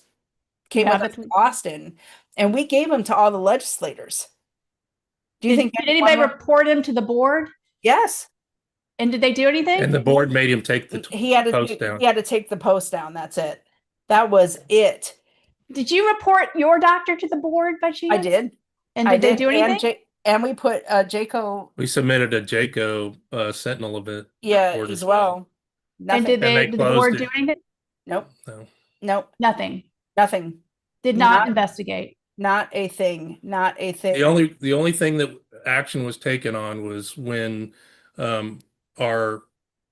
S2: to Austin, and we gave them to all the legislators. Do you think
S3: did anybody report him to the board?
S2: Yes.
S3: And did they do anything?
S1: And the board made him take the post down.
S2: He had to take the post down. That's it. That was it.
S3: Did you report your doctor to the board by chance?
S2: I did.
S3: And did they do anything?
S2: And we put JACO.
S1: We submitted a JACO Sentinel event.
S2: As well. Nothing.
S3: And did the board do anything?
S2: Nope.
S1: No.
S2: Nope.
S3: Nothing.
S2: Nothing.
S3: Did not investigate.
S2: Not a thing. Not a thing.
S1: The only thing that action was taken on was when our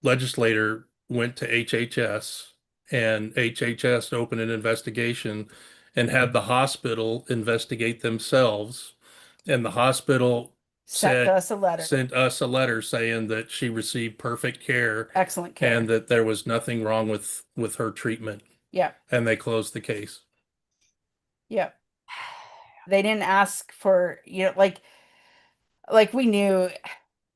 S1: legislator went to HHS and HHS opened an investigation and had the hospital investigate themselves. And the hospital
S2: sent us a letter
S1: saying that she received perfect care,
S2: excellent care,
S1: and that there was nothing wrong with her treatment.
S2: Yeah.
S1: And they closed the case.
S2: Yeah. They didn't ask for, like we knew,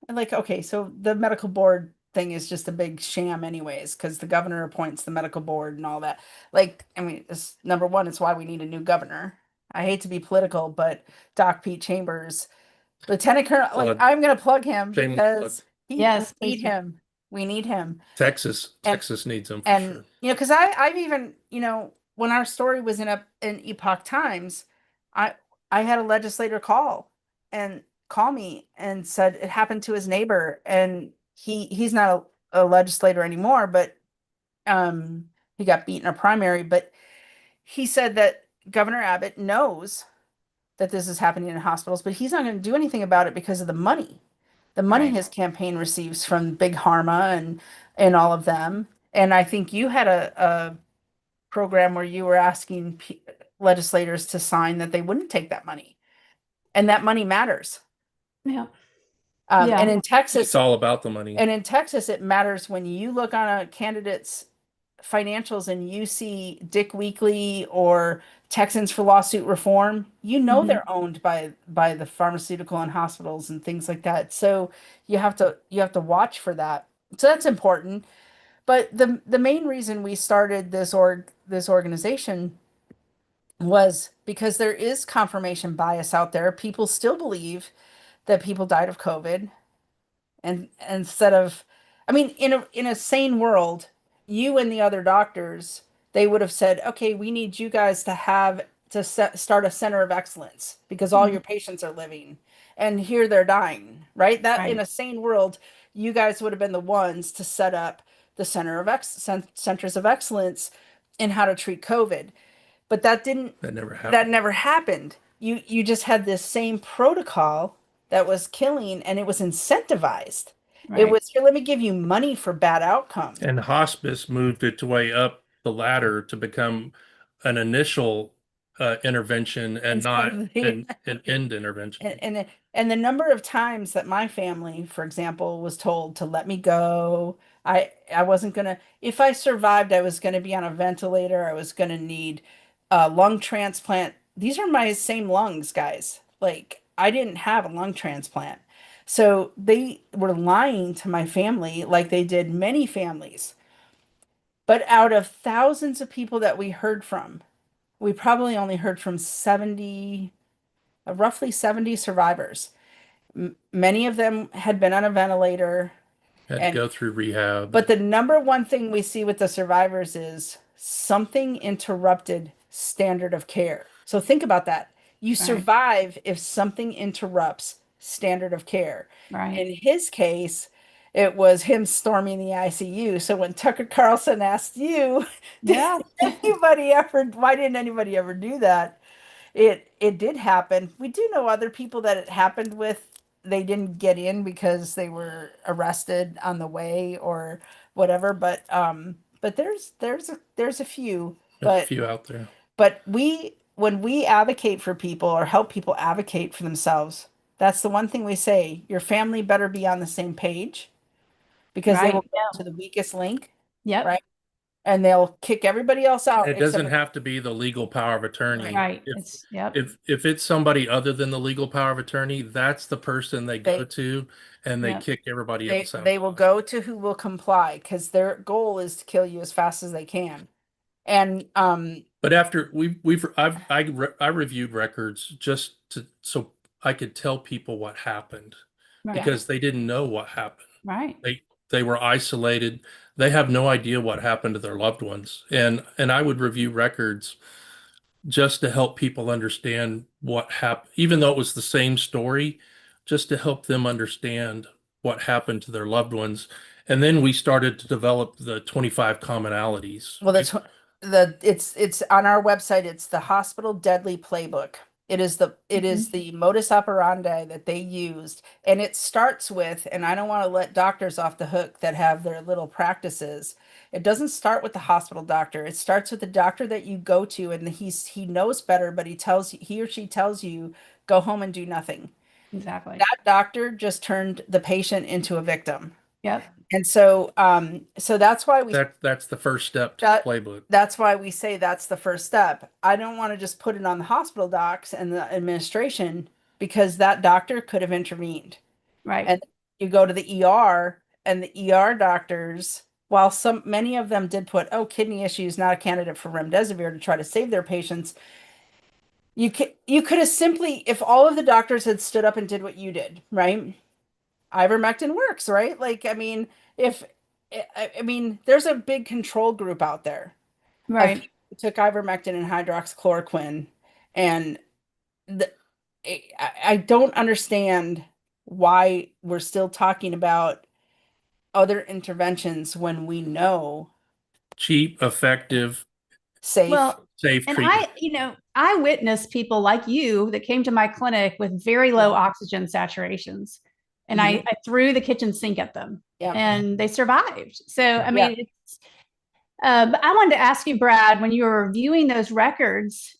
S2: like, okay, so the medical board thing is just a big sham anyways, because the governor appoints the medical board and all that. Like, I mean, it's number one, it's why we need a new governor. I hate to be political, but Doc Pete Chambers, Lieutenant Colonel, like, I'm going to plug him because we need him. We need him.
S1: Texas needs him.
S2: And,
S1: sure.
S2: because I've even, when our story was in Epoch Times, I I had a legislator call me and said it happened to his neighbor, and he's not a legislator anymore, but he got beat in a primary, but he said that Governor Abbott knows that this is happening in hospitals, but he's not going to do anything about it because of the money
S3: Right.
S2: his campaign receives from Big Pharma and all of them. And I think you had a program where you were asking legislators to sign that they wouldn't take that money, and that money matters.
S3: Yeah.
S2: And
S3: Yeah.
S2: in Texas,
S1: It's all about the money.
S2: and in Texas, it matters when you look on a candidate's financials and you see Dick Weekly or Texans for Lawsuit Reform, you know
S3: Mhm.
S2: they're owned by the pharmaceutical and hospitals and things like that. So you have to watch for that. So that's important. But the main reason we started this organization was because there is confirmation bias out there. People still believe that people died of COVID, and instead of, I mean, in a sane world, you and the other doctors, they would have said, okay, we need you guys to start a center of excellence because all your patients are living and here they're dying, right? That in
S3: Right.
S2: a sane world, you guys would have been the ones to set up the centers of excellence in how to treat COVID. But
S1: That never
S2: that
S1: happened.
S2: never happened. You just had this same protocol that was killing, and it was incentivized. It
S3: Right.
S2: was, here, let me give you money for bad outcome.
S1: And hospice moved its way up the ladder to become an initial intervention and
S2: Instead
S1: not
S2: of the
S1: an end intervention.
S2: and the number of times that my family, for example, was told to let me go. I wasn't gonna, if I survived, I was gonna be on a ventilator. I was gonna need a lung transplant. These are my same lungs, guys. Like, I didn't have a lung transplant. So they were lying to my family like they did many families. But out of thousands of people that we heard from, we probably only heard from roughly 70 survivors. Many of them had been on a ventilator,
S1: Had to
S2: and
S1: go through rehab.
S2: but the number one thing we see with the survivors is something interrupted standard of care. So think about that. You
S3: Right.
S2: survive if something interrupts standard of care.
S3: Right.
S2: In his case, it was him storming the ICU. So when Tucker Carlson asked you,
S3: Yeah.
S2: why didn't anybody ever do that? It did happen. We do know other people that it happened with. They didn't get in because they were arrested on the way or whatever. But there's a few.
S1: A few out there.
S2: But when we advocate for people or help people advocate for themselves, that's the one thing we say. Your family better be on the same page because they
S3: Right.
S2: will go to the weakest link,
S3: Yep.
S2: right? And they'll kick everybody else out.
S1: It doesn't have to be the legal power of attorney.
S3: Right.
S1: If
S3: It's yep.
S1: if it's somebody other than the legal power of attorney, that's the person they go
S2: They-
S1: to, and they
S3: Yep.
S1: kick everybody
S2: they
S1: else out.
S2: they will go to who will comply because their goal is to kill you as fast as they can. And
S1: But after I reviewed records just so I could tell people what happened
S3: Right.
S1: because they didn't know what happened.
S3: Right.
S1: They were isolated. They have no idea what happened to their loved ones. And I would review records just to help people understand what happened, even though it was the same story, just to help them understand what happened to their loved ones. And then we started to develop the 25 commonalities.
S2: well, it's on our website. It's the Hospital Deadly Playbook. It is the modus operandi that they used, and it starts with. And I don't want to let doctors off the hook that have their little practices. It doesn't start with the hospital doctor. It starts with the doctor that you go to, and he knows better, but he or she tells you go home and do nothing.
S3: Exactly.
S2: That doctor just turned the patient into a victim.
S3: Yep.
S2: And so that's why
S1: That's the first step to
S2: That-
S1: the playbook.
S2: that's why we say that's the first step. I don't want to just put it on the hospital docs and the administration because that doctor could have intervened.
S3: Right.
S2: And you go to the ER, and the ER doctors, while many of them did put, oh, kidney issues, not a candidate for remdesivir to try to save their patients. You could have simply, if all of the doctors had stood up and did what you did, right? Ivermectin works, right? Like, I mean, if I mean, there's a big control group out there of
S3: Right.
S2: people took ivermectin and hydroxychloroquine, and the, I don't understand why we're still talking about other interventions when we know
S1: Cheap, effective,
S2: safe.
S3: Well,
S1: safe
S3: and
S1: treatment.
S3: I witnessed people like you that came to my clinic with very low oxygen saturations, and
S2: Mhm.
S3: I threw the kitchen sink at them,
S2: Yep.
S3: and they survived. So, I mean,
S2: Yeah.
S3: it's, but I wanted to ask you, Brad, when you were reviewing those records,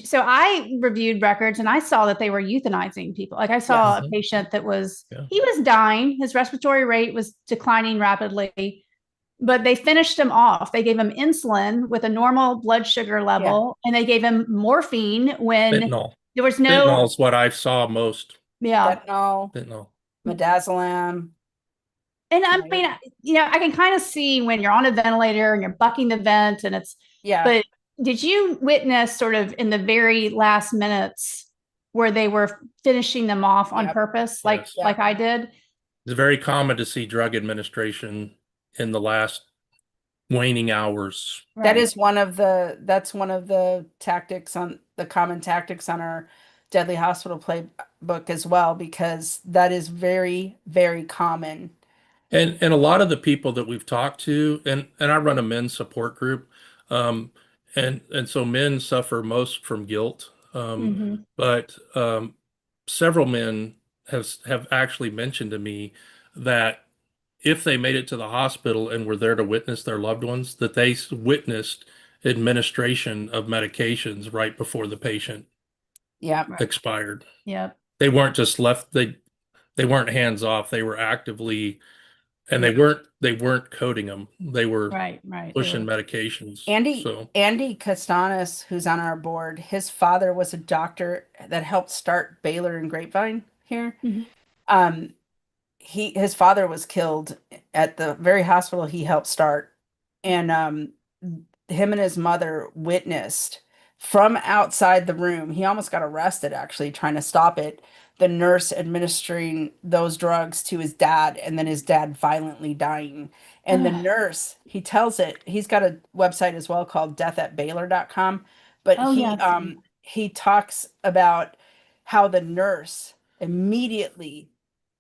S3: so I reviewed records and I saw that they were euthanizing people. Like I saw
S2: Yes.
S3: a patient that
S1: Yeah.
S3: he was dying, his respiratory rate was declining rapidly, but they finished him off. They gave him insulin with a normal blood sugar level, and they gave him morphine when
S1: Fentanyl.
S3: there was
S1: Fentanyl
S3: no,
S1: is what I saw most.
S3: yeah.
S2: Fentanyl,
S1: Fentanyl.
S2: midazolam.
S3: And I
S2: Right.
S3: mean, I can kind of see when you're on a ventilator and you're bucking the vent and
S2: Yeah.
S3: but did you witness sort of in the very last minutes where they were finishing them off on
S2: Yep.
S3: purpose,
S1: Yes.
S3: like I did?
S1: It's very common to see drug administration in the last waning hours.
S2: That
S3: Right.
S2: is that's one of the tactics on the common tactics on our Deadly Hospital playbook as well, because that is very, very common.
S1: And a lot of the people that we've talked to, and I run a men's support group, um, and so men suffer most from guilt.
S3: Mhm.
S1: But several men have actually mentioned to me that if they made it to the hospital and were there to witness their loved ones, that they witnessed administration of medications right before the patient
S2: Yeah.
S3: Right.
S1: expired.
S3: Yep.
S1: They weren't just left, they weren't hands off. They were actively, and
S2: Yeah.
S1: they weren't coding them. They were
S3: Right. They
S1: pushing
S3: were,
S1: medications.
S2: Andy
S1: So
S2: Andy Costanis, who's on our board, his father was a doctor that helped start Baylor and Grapevine here.
S3: Mhm.
S2: Um, his father was killed at the very hospital he helped start, and him and his mother witnessed from outside the room. He almost got arrested actually trying to stop it. The nurse administering those drugs to his dad, and then his dad violently dying. And the nurse, he tells it, he's got a website as well called deathatbaylor.com, but
S3: Oh, yeah, I've seen
S2: he talks about how the nurse immediately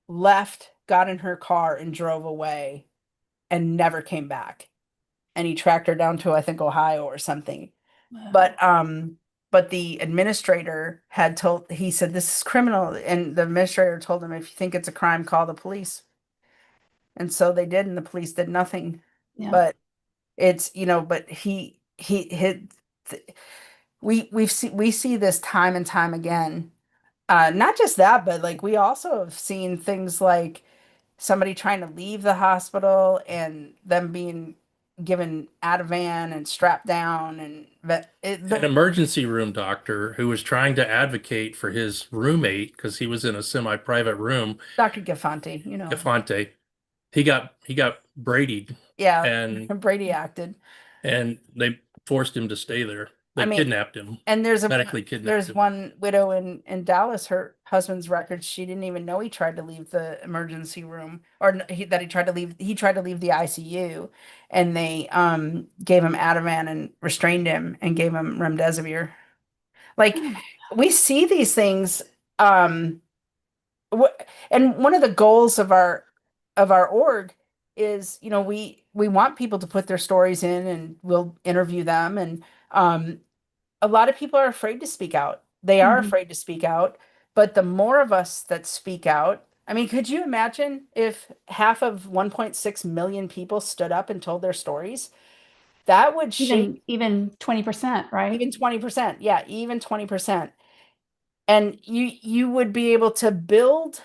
S2: left, got in her car, and drove away and never came back. And he tracked her down to, I think, Ohio or something.
S3: Wow.
S2: But the administrator had told, he said, this is criminal. And the administrator told him, if you think it's a crime, call the police. And so they did, and the police did nothing.
S3: Yeah.
S2: But it's, but he hit, we see this time and time again. Not just that, but like we also have seen things like somebody trying to leave the hospital and them being given Ativan and strapped down, and
S1: an emergency room doctor who was trying to advocate for his roommate because he was in a semi-private room,
S2: Dr. Gafante,
S1: Gefante, he got Brady'd,
S2: yeah,
S1: and
S2: Brady acted.
S1: they forced him to stay there. They
S2: I mean,
S1: kidnapped him,
S2: and
S1: medically kidnapped
S2: there's
S1: him.
S2: one widow in Dallas, her husband's records, she didn't even know he tried to leave the emergency room, or that he tried to leave the ICU, and they gave him Ativan and restrained him and gave him remdesivir. Like, we see these things, and one of the goals of our org is, we want people to put their stories in, and we'll interview them, and a lot of people are afraid to speak out. They are
S3: Mhm.
S2: afraid to speak out, but the more of us that speak out, I mean, could you imagine if half of 1.6 million people stood up and told their stories? That would shake
S3: Even 20%, right?
S2: even 20%. Yeah, even 20%. And you would be able to build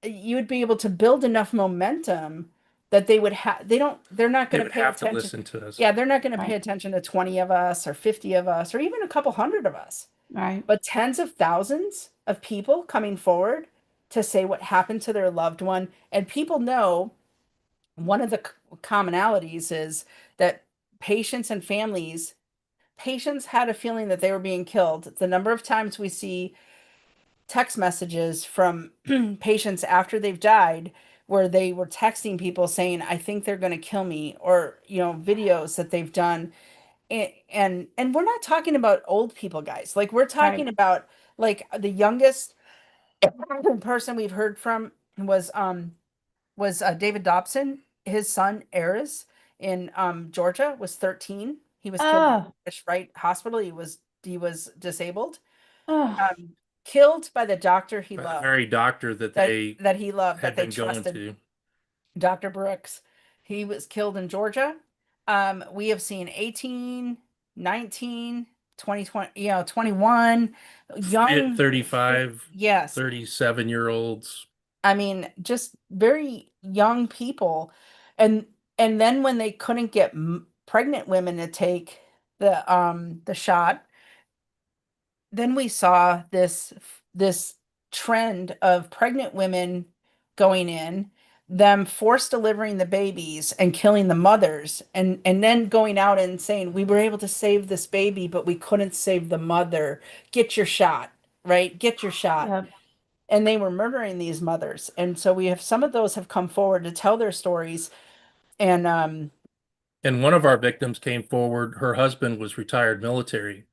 S2: enough momentum that they're not
S1: They
S2: going to
S1: would
S2: pay
S1: have to
S2: attention.
S1: listen to us.
S2: Yeah, they're not going to pay
S3: Right.
S2: attention to 20 of us or 50 of us or even a couple hundred of us.
S3: Right.
S2: But tens of thousands of people coming forward to say what happened to their loved one. And people know one of the commonalities is that patients and patients had a feeling that they were being killed. The number of times we see text messages from patients after they've died where they were texting people saying, I think they're going to kill me, or, videos that they've done. and we're not talking about old people, guys. Like we're talking
S3: Right.
S2: about like the youngest person we've heard from was David Dobson. His son Aris in Georgia was 13. He was killed at
S3: Oh,
S2: Fish Wright Hospital. He was disabled.
S3: oh,
S2: Um, Killed by the doctor he
S1: The
S2: loved,
S1: very doctor that
S2: that
S1: they
S2: that he loved, that
S1: had
S2: they
S1: been going
S2: trusted.
S1: to.
S2: Dr. Brooks. He was killed in Georgia. We have seen 18, 19, 2020, 21 young,
S1: 35,
S2: yes.
S1: 37-year-olds.
S2: I mean, just very young people. And then when they couldn't get pregnant women to take the shot, then we saw this trend of pregnant women going in, them forced delivering the babies and killing the mothers, and then going out and saying we were able to save this baby but we couldn't save the mother. Get your shot, right? Get your shot.
S3: yep.
S2: And they were murdering these mothers, and so we have some of those have come forward to tell their stories. And
S1: And one of our victims came forward. Her husband was retired military,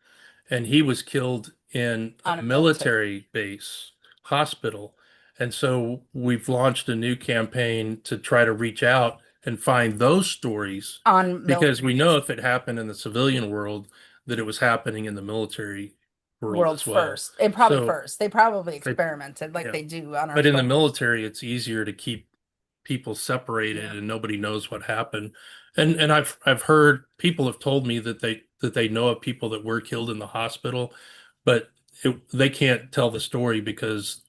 S1: and he was killed in
S2: on
S1: a
S2: a military,
S1: military base hospital. And so we've launched a new campaign to try to reach out and find those stories
S2: on
S1: because we
S2: military
S1: know if it happened in the civilian world, that it was happening in the military world
S2: world
S1: as well.
S2: first, and probably
S1: So,
S2: first. They probably
S1: they,
S2: experimented like
S1: yeah.
S2: they do on our
S1: But in the
S2: soldiers.
S1: military, it's easier to keep people separated
S2: Yeah.
S1: and nobody knows what happened. And I've heard people have told me that they know of people that were killed in the hospital, but they can't tell the story because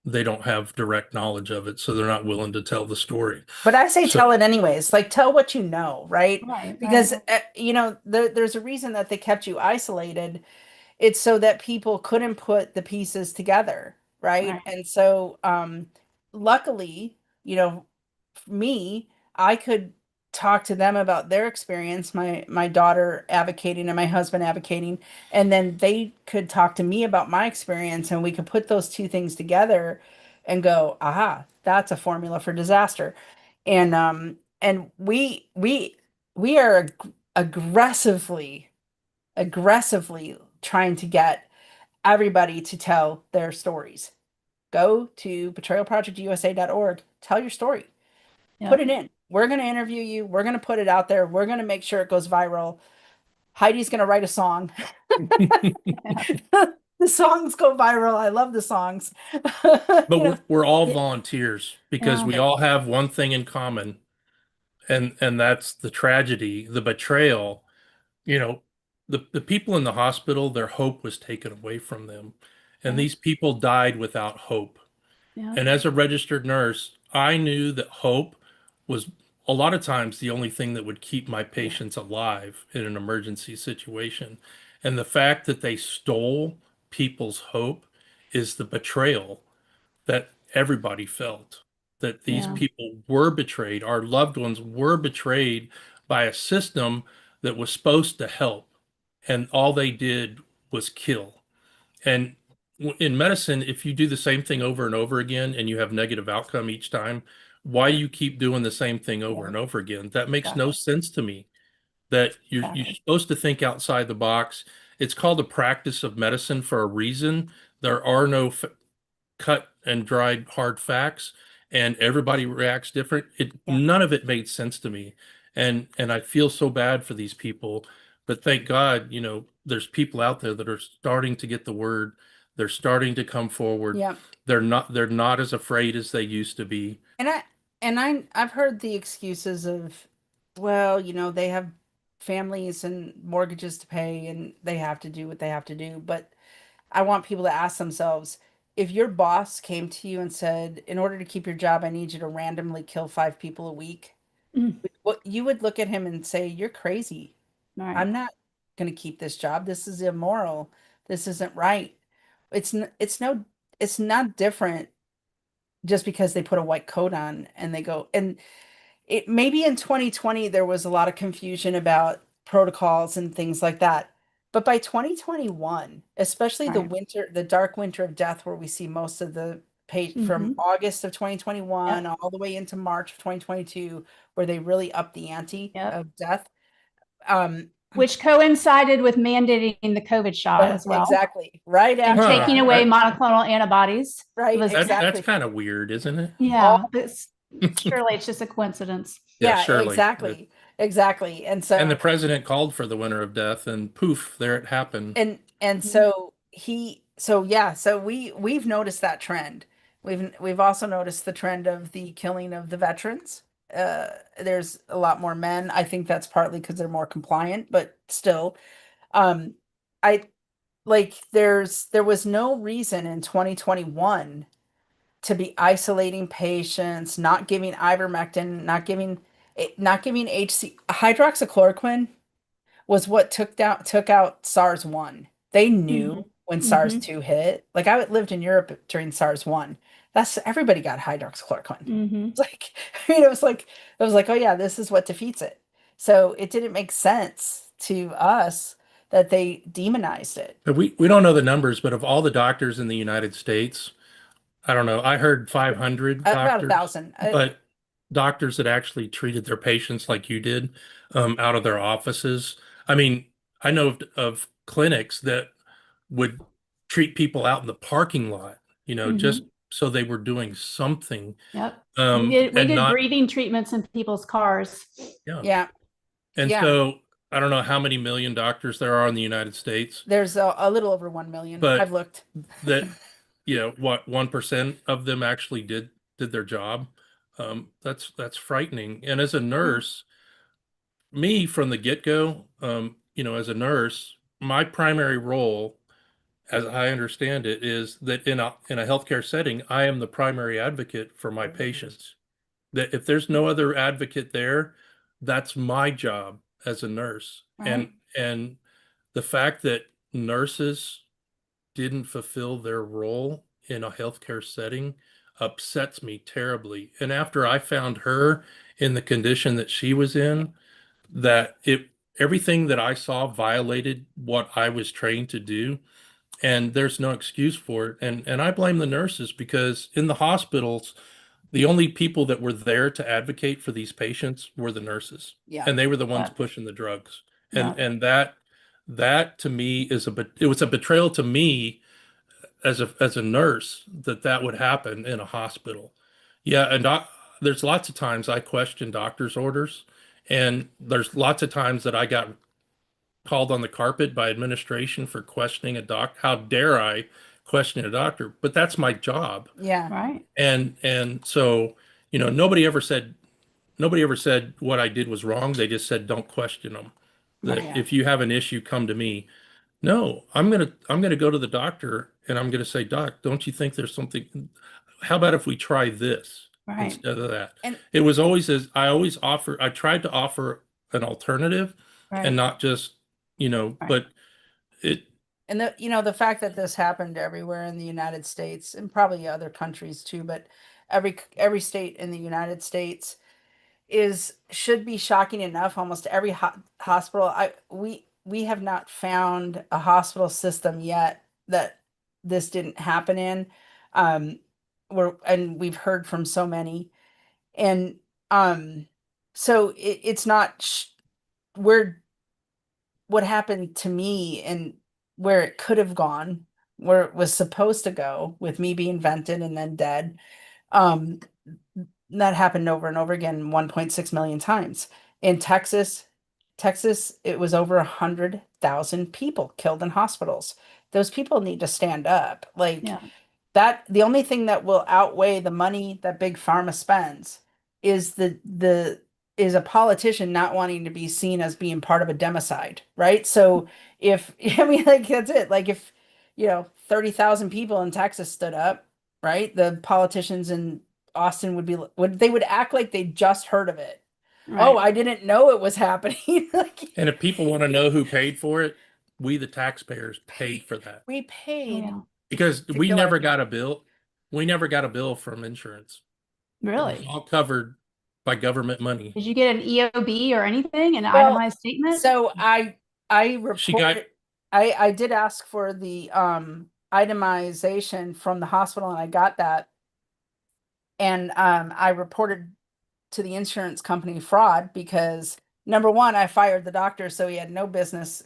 S1: they don't have direct knowledge of it, so they're not willing to tell the story.
S2: But I say
S1: So
S2: tell it anyways. Like tell what you know, right?
S3: Right,
S2: Because
S3: right.
S2: there's a reason that they kept you isolated. It's so that people couldn't put the pieces together, right?
S3: Right.
S2: And so luckily, me, I could talk to them about their experience, my daughter advocating and my husband advocating, and then they could talk to me about my experience, and we could put those two things together and go, aha, that's a formula for disaster. And we are aggressively trying to get everybody to tell their stories. Go to betrayalprojectusa.org, tell your story, put
S3: Yep.
S2: it in. We're going to interview you. We're going to put it out there. We're going to make sure it goes viral. Heidi's going to write a song. The songs go viral. I love the songs.
S1: but
S2: You know,
S1: we're all
S3: Yeah.
S1: volunteers because
S3: Yeah.
S1: we all have one thing in common, and that's the tragedy, the betrayal. You know, the people in the hospital, their hope was taken away from them, and
S3: Yeah.
S1: these people died without hope.
S3: Yeah.
S1: And as a registered nurse, I knew that hope was a lot of times the only thing that would keep my patients alive in an emergency situation. And the fact that they stole people's hope is the betrayal that everybody felt, that these
S3: Yeah.
S1: people were betrayed, our loved ones were betrayed by a system that was supposed to help, and all they did was kill. And in medicine, if you do the same thing over and over again and you have negative outcome each time, why you keep doing the same thing over
S3: Yeah.
S1: and over again? That makes no
S3: Exactly.
S1: sense to me. That you're
S3: Exactly.
S1: supposed to think outside the box. It's called the practice of medicine for a reason. There are no cut and dried hard facts, and everybody reacts different. It
S3: Yeah.
S1: none of it made sense to me, and I feel so bad for these people. But thank God, there's people out there that are starting to get the word. They're starting to come forward.
S2: yeah.
S1: They're not as afraid as they used to be.
S2: And I've heard the excuses of, well, they have families and mortgages to pay and they have to do what they have to do. But I want people to ask themselves, if your boss came to you and said, in order to keep your job, I need you to randomly kill 5 people a week,
S3: Mm.
S2: what you would look at him and say, you're crazy.
S3: Right.
S2: I'm not going to keep this job. This is immoral. This isn't right. It's not different just because they put a white coat on and they go. And it maybe in 2020 there was a lot of confusion about protocols and things like that. But by 2021, especially
S3: Right.
S2: the dark winter of death, where we see most of the page from
S3: Hmm.
S2: August of 2021
S3: Yep.
S2: all the way into March of 2022, where they really upped the ante
S3: Yep.
S2: of death. Um,
S3: which coincided with mandating the COVID shot as well.
S2: Exactly. Right
S3: And
S2: after
S3: taking
S2: that.
S3: away monoclonal antibodies.
S2: Right.
S3: It was-
S1: That's
S2: Exactly.
S1: kind of weird, isn't it?
S3: Yeah. Surely it's just a coincidence.
S2: Yeah,
S1: surely.
S2: exactly. Exactly. And so
S1: And the president called for the winter of death, and poof, there it happened.
S2: and so we've noticed that trend. We've also noticed the trend of the killing of the veterans. There's a lot more men. I think that's partly because they're more compliant, but still, um, I like there was no reason in 2021 to be isolating patients, not giving ivermectin, not giving HC hydroxychloroquine was what took out SARS 1. They knew when SARS 2 hit. Like I lived in Europe during SARS 1. That's everybody got hydroxychloroquine.
S3: Mm-hmm.
S2: It's like I mean it was like, oh yeah, this is what defeats it. So it didn't make sense to us that they demonized it.
S1: But we don't know the numbers, but of all the doctors in the United States, I don't know. I heard 500
S2: About
S1: doctors,
S2: 1,000.
S1: but doctors that actually treated their patients like you did, out of their offices. I mean, I know of clinics that would treat people out in the parking lot, just so they were doing something.
S3: Yep.
S1: Um,
S3: We
S1: and
S3: did
S1: not,
S3: breathing treatments in people's cars.
S1: yeah.
S2: Yeah.
S1: And
S2: Yeah.
S1: so I don't know how many million doctors there are in the United States,
S2: There's a little over 1 million.
S1: But-
S2: I've looked.
S1: that, what 1% of them actually did their job. That's frightening. And as a nurse, me from the get-go, as a nurse, my primary role, as I understand it, is that in a healthcare setting, I am the primary advocate for my patients. That if there's no other advocate there, that's my job as a nurse.
S3: Right.
S1: And the fact that nurses didn't fulfill their role in a healthcare setting upsets me terribly. And after I found her in the condition that she was in, that everything that I saw violated what I was trained to do, and there's no excuse for it. And I blame the nurses, because in the hospitals, the only people that were there to advocate for these patients were the nurses.
S2: Yeah.
S1: And they were the ones
S3: Yeah.
S1: pushing the drugs.
S3: Yeah.
S1: And that to me it was a betrayal to me as a nurse that would happen in a hospital. Yeah, and there's lots of times I question doctor's orders, and there's lots of times that I got called on the carpet by administration for questioning a doc. How dare I question a doctor? But that's my job.
S2: Yeah.
S3: Right.
S1: And so, nobody ever said what I did was wrong. They just said, don't question them. That
S2: Yeah.
S1: if you have an issue, come to me. No, I'm gonna go to the doctor, and I'm gonna say, Doc, don't you think there's something? How about if we try this
S3: Right.
S1: instead of that?
S2: And-
S1: It was always I tried to offer an alternative,
S3: Right.
S1: and not just, but it,
S2: And the fact that this happened everywhere in the United States and probably other countries too, but every state in the United States should be shocking enough. Almost every hospital, we have not found a hospital system yet that this didn't happen in. And we've heard from so many, and so it's not where what happened to me and where it could have gone, where it was supposed to go with me being vented and then dead. Um, that happened over and over again, 1.6 million times. In Texas, it was over 100,000 people killed in hospitals. Those people need to stand up. Like
S3: Yeah.
S2: that, the only thing that will outweigh the money that big pharma spends is is a politician not wanting to be seen as being part of a democide, right? So if I mean, like that's it. Like if 30,000 people in Texas stood up, right? The politicians in Austin would act like they just heard of it.
S3: Right.
S2: Oh, I didn't know it was happening. Like
S1: and if people want to know who paid for it, we, the taxpayers, paid for that,
S2: we paid.
S3: Yeah.
S1: because
S2: To
S1: we
S2: kill
S1: never
S2: everyone.
S1: got a bill. We never got a bill from insurance. It was
S3: Really?
S1: all covered by government money.
S3: Did you get an EOB or anything, an
S2: Well,
S3: itemized statement?
S2: So I
S1: She got-
S2: reported. I did ask for the itemization from the hospital, and I got that. And I reported to the insurance company fraud because number one, I fired the doctor, so he had no business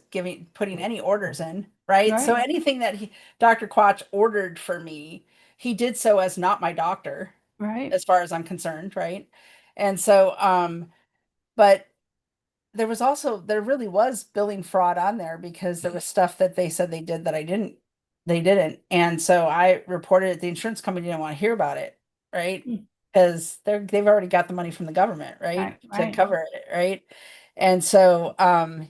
S2: putting any orders in, right? So
S3: Right.
S2: anything that Dr. Quach ordered for me, he did so as not my doctor,
S3: Right.
S2: as far as I'm concerned, right? And so, but there really was billing fraud on there because there was stuff that they said they did that they didn't. And so I reported it. The insurance company didn't want to hear about it, right?
S3: Mm.
S2: Because they've already got the money from the government, right?
S3: Right, right.
S2: To cover it, right? And so,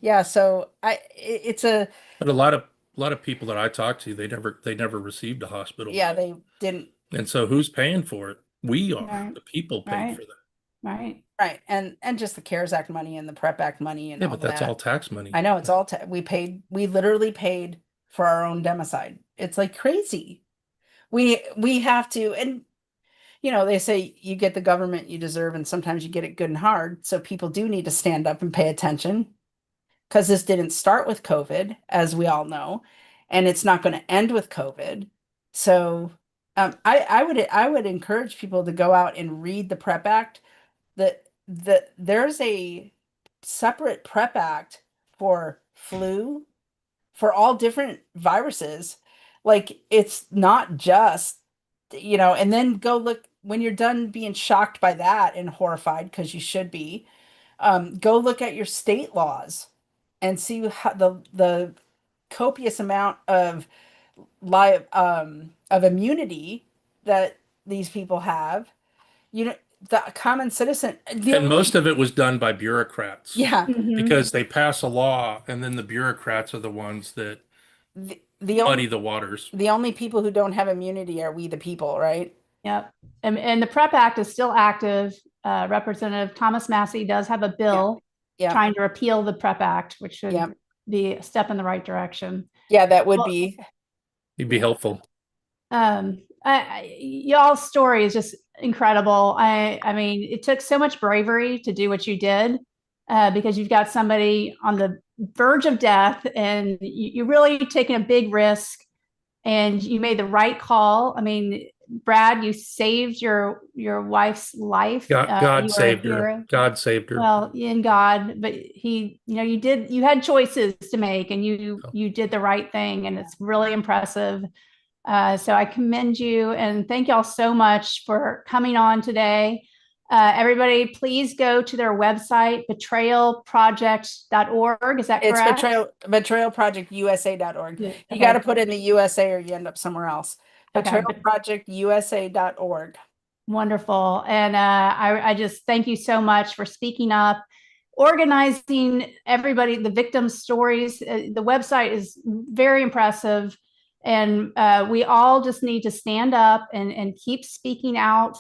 S2: yeah, so it's
S1: But a lot of people that I talked to, they never received a hospital
S2: yeah,
S1: bill.
S2: they didn't.
S1: And so who's paying for it? We are.
S3: Right.
S1: The people paid
S3: Right.
S1: for that.
S3: Right.
S2: Right. And just the CARES Act money and the PrEP Act money and
S1: Yeah,
S2: all
S1: but that's
S2: that.
S1: all tax money.
S2: I know it's all, we literally paid for our own democide. It's like crazy. We have to, and they say you get the government you deserve, and sometimes you get it good and hard. So people do need to stand up and pay attention because this didn't start with COVID, as we all know, and it's not going to end with COVID. So I would encourage people to go out and read the PrEP Act. There's a separate PrEP Act for flu, for all different viruses. Like it's not just, and then go look when you're done being shocked by that and horrified, because you should be, go look at your state laws and see how the copious amount of of immunity that these people have. The common citizen,
S1: And most of it was done by bureaucrats.
S2: yeah,
S3: Mhm.
S1: Because they pass a law and then the bureaucrats are the ones that
S2: the
S1: muddy
S2: only
S1: the waters.
S2: the only people who don't have immunity are we the people, right?
S3: Yep. And the PrEP Act is still active. Representative Thomas Massey does have a bill
S2: Yeah.
S3: trying to repeal the PrEP Act, which should
S2: Yeah.
S3: be a step in the right direction.
S2: Yeah, that would
S3: Well-
S2: be.
S1: It'd be helpful.
S3: Y'all's story is just incredible. I mean, it took so much bravery to do what you did, because you've got somebody on the verge of death, and you really taking a big risk, and you made the right call. I mean, Brad, you saved your wife's life.
S1: God,
S3: You
S1: God
S3: were a
S1: saved her.
S3: hero.
S1: God saved her.
S3: Well, in God, but you had choices to make, and you did the right thing, and it's really impressive. So I commend you, and thank y'all so much for coming on today. Everybody, please go to their website, betrayalproject.org. Is that
S2: It's
S3: correct?
S2: betrayalprojectusa.org.
S3: Yeah,
S2: You
S3: okay.
S2: got to put in the USA or you end up somewhere else.
S3: Okay.
S2: Betrayalprojectusa.org.
S3: Wonderful. And I just thank you so much for speaking up, organizing everybody, the victims' stories. The website is very impressive. And we all just need to stand up and keep speaking out.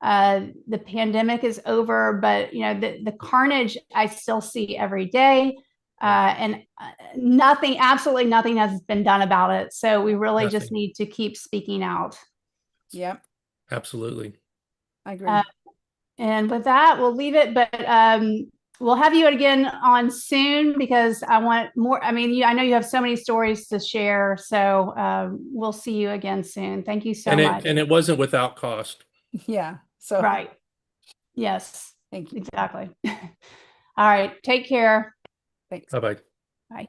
S3: The pandemic is over, but the carnage I still see every day. And absolutely nothing has been done about it. So we really just
S1: Nothing.
S3: need to keep speaking out.
S2: Yep,
S1: Absolutely.
S2: I agree.
S3: And with that, we'll leave it, but we'll have you again on soon, because I want more. I mean, I know you have so many stories to share, so we'll see you again soon. Thank you so much.
S1: And it wasn't without cost.
S2: Yeah. So
S3: Right. Yes,
S2: thank you.
S3: exactly. All right. Take care.
S2: Thanks.
S1: Bye-bye.
S3: Bye.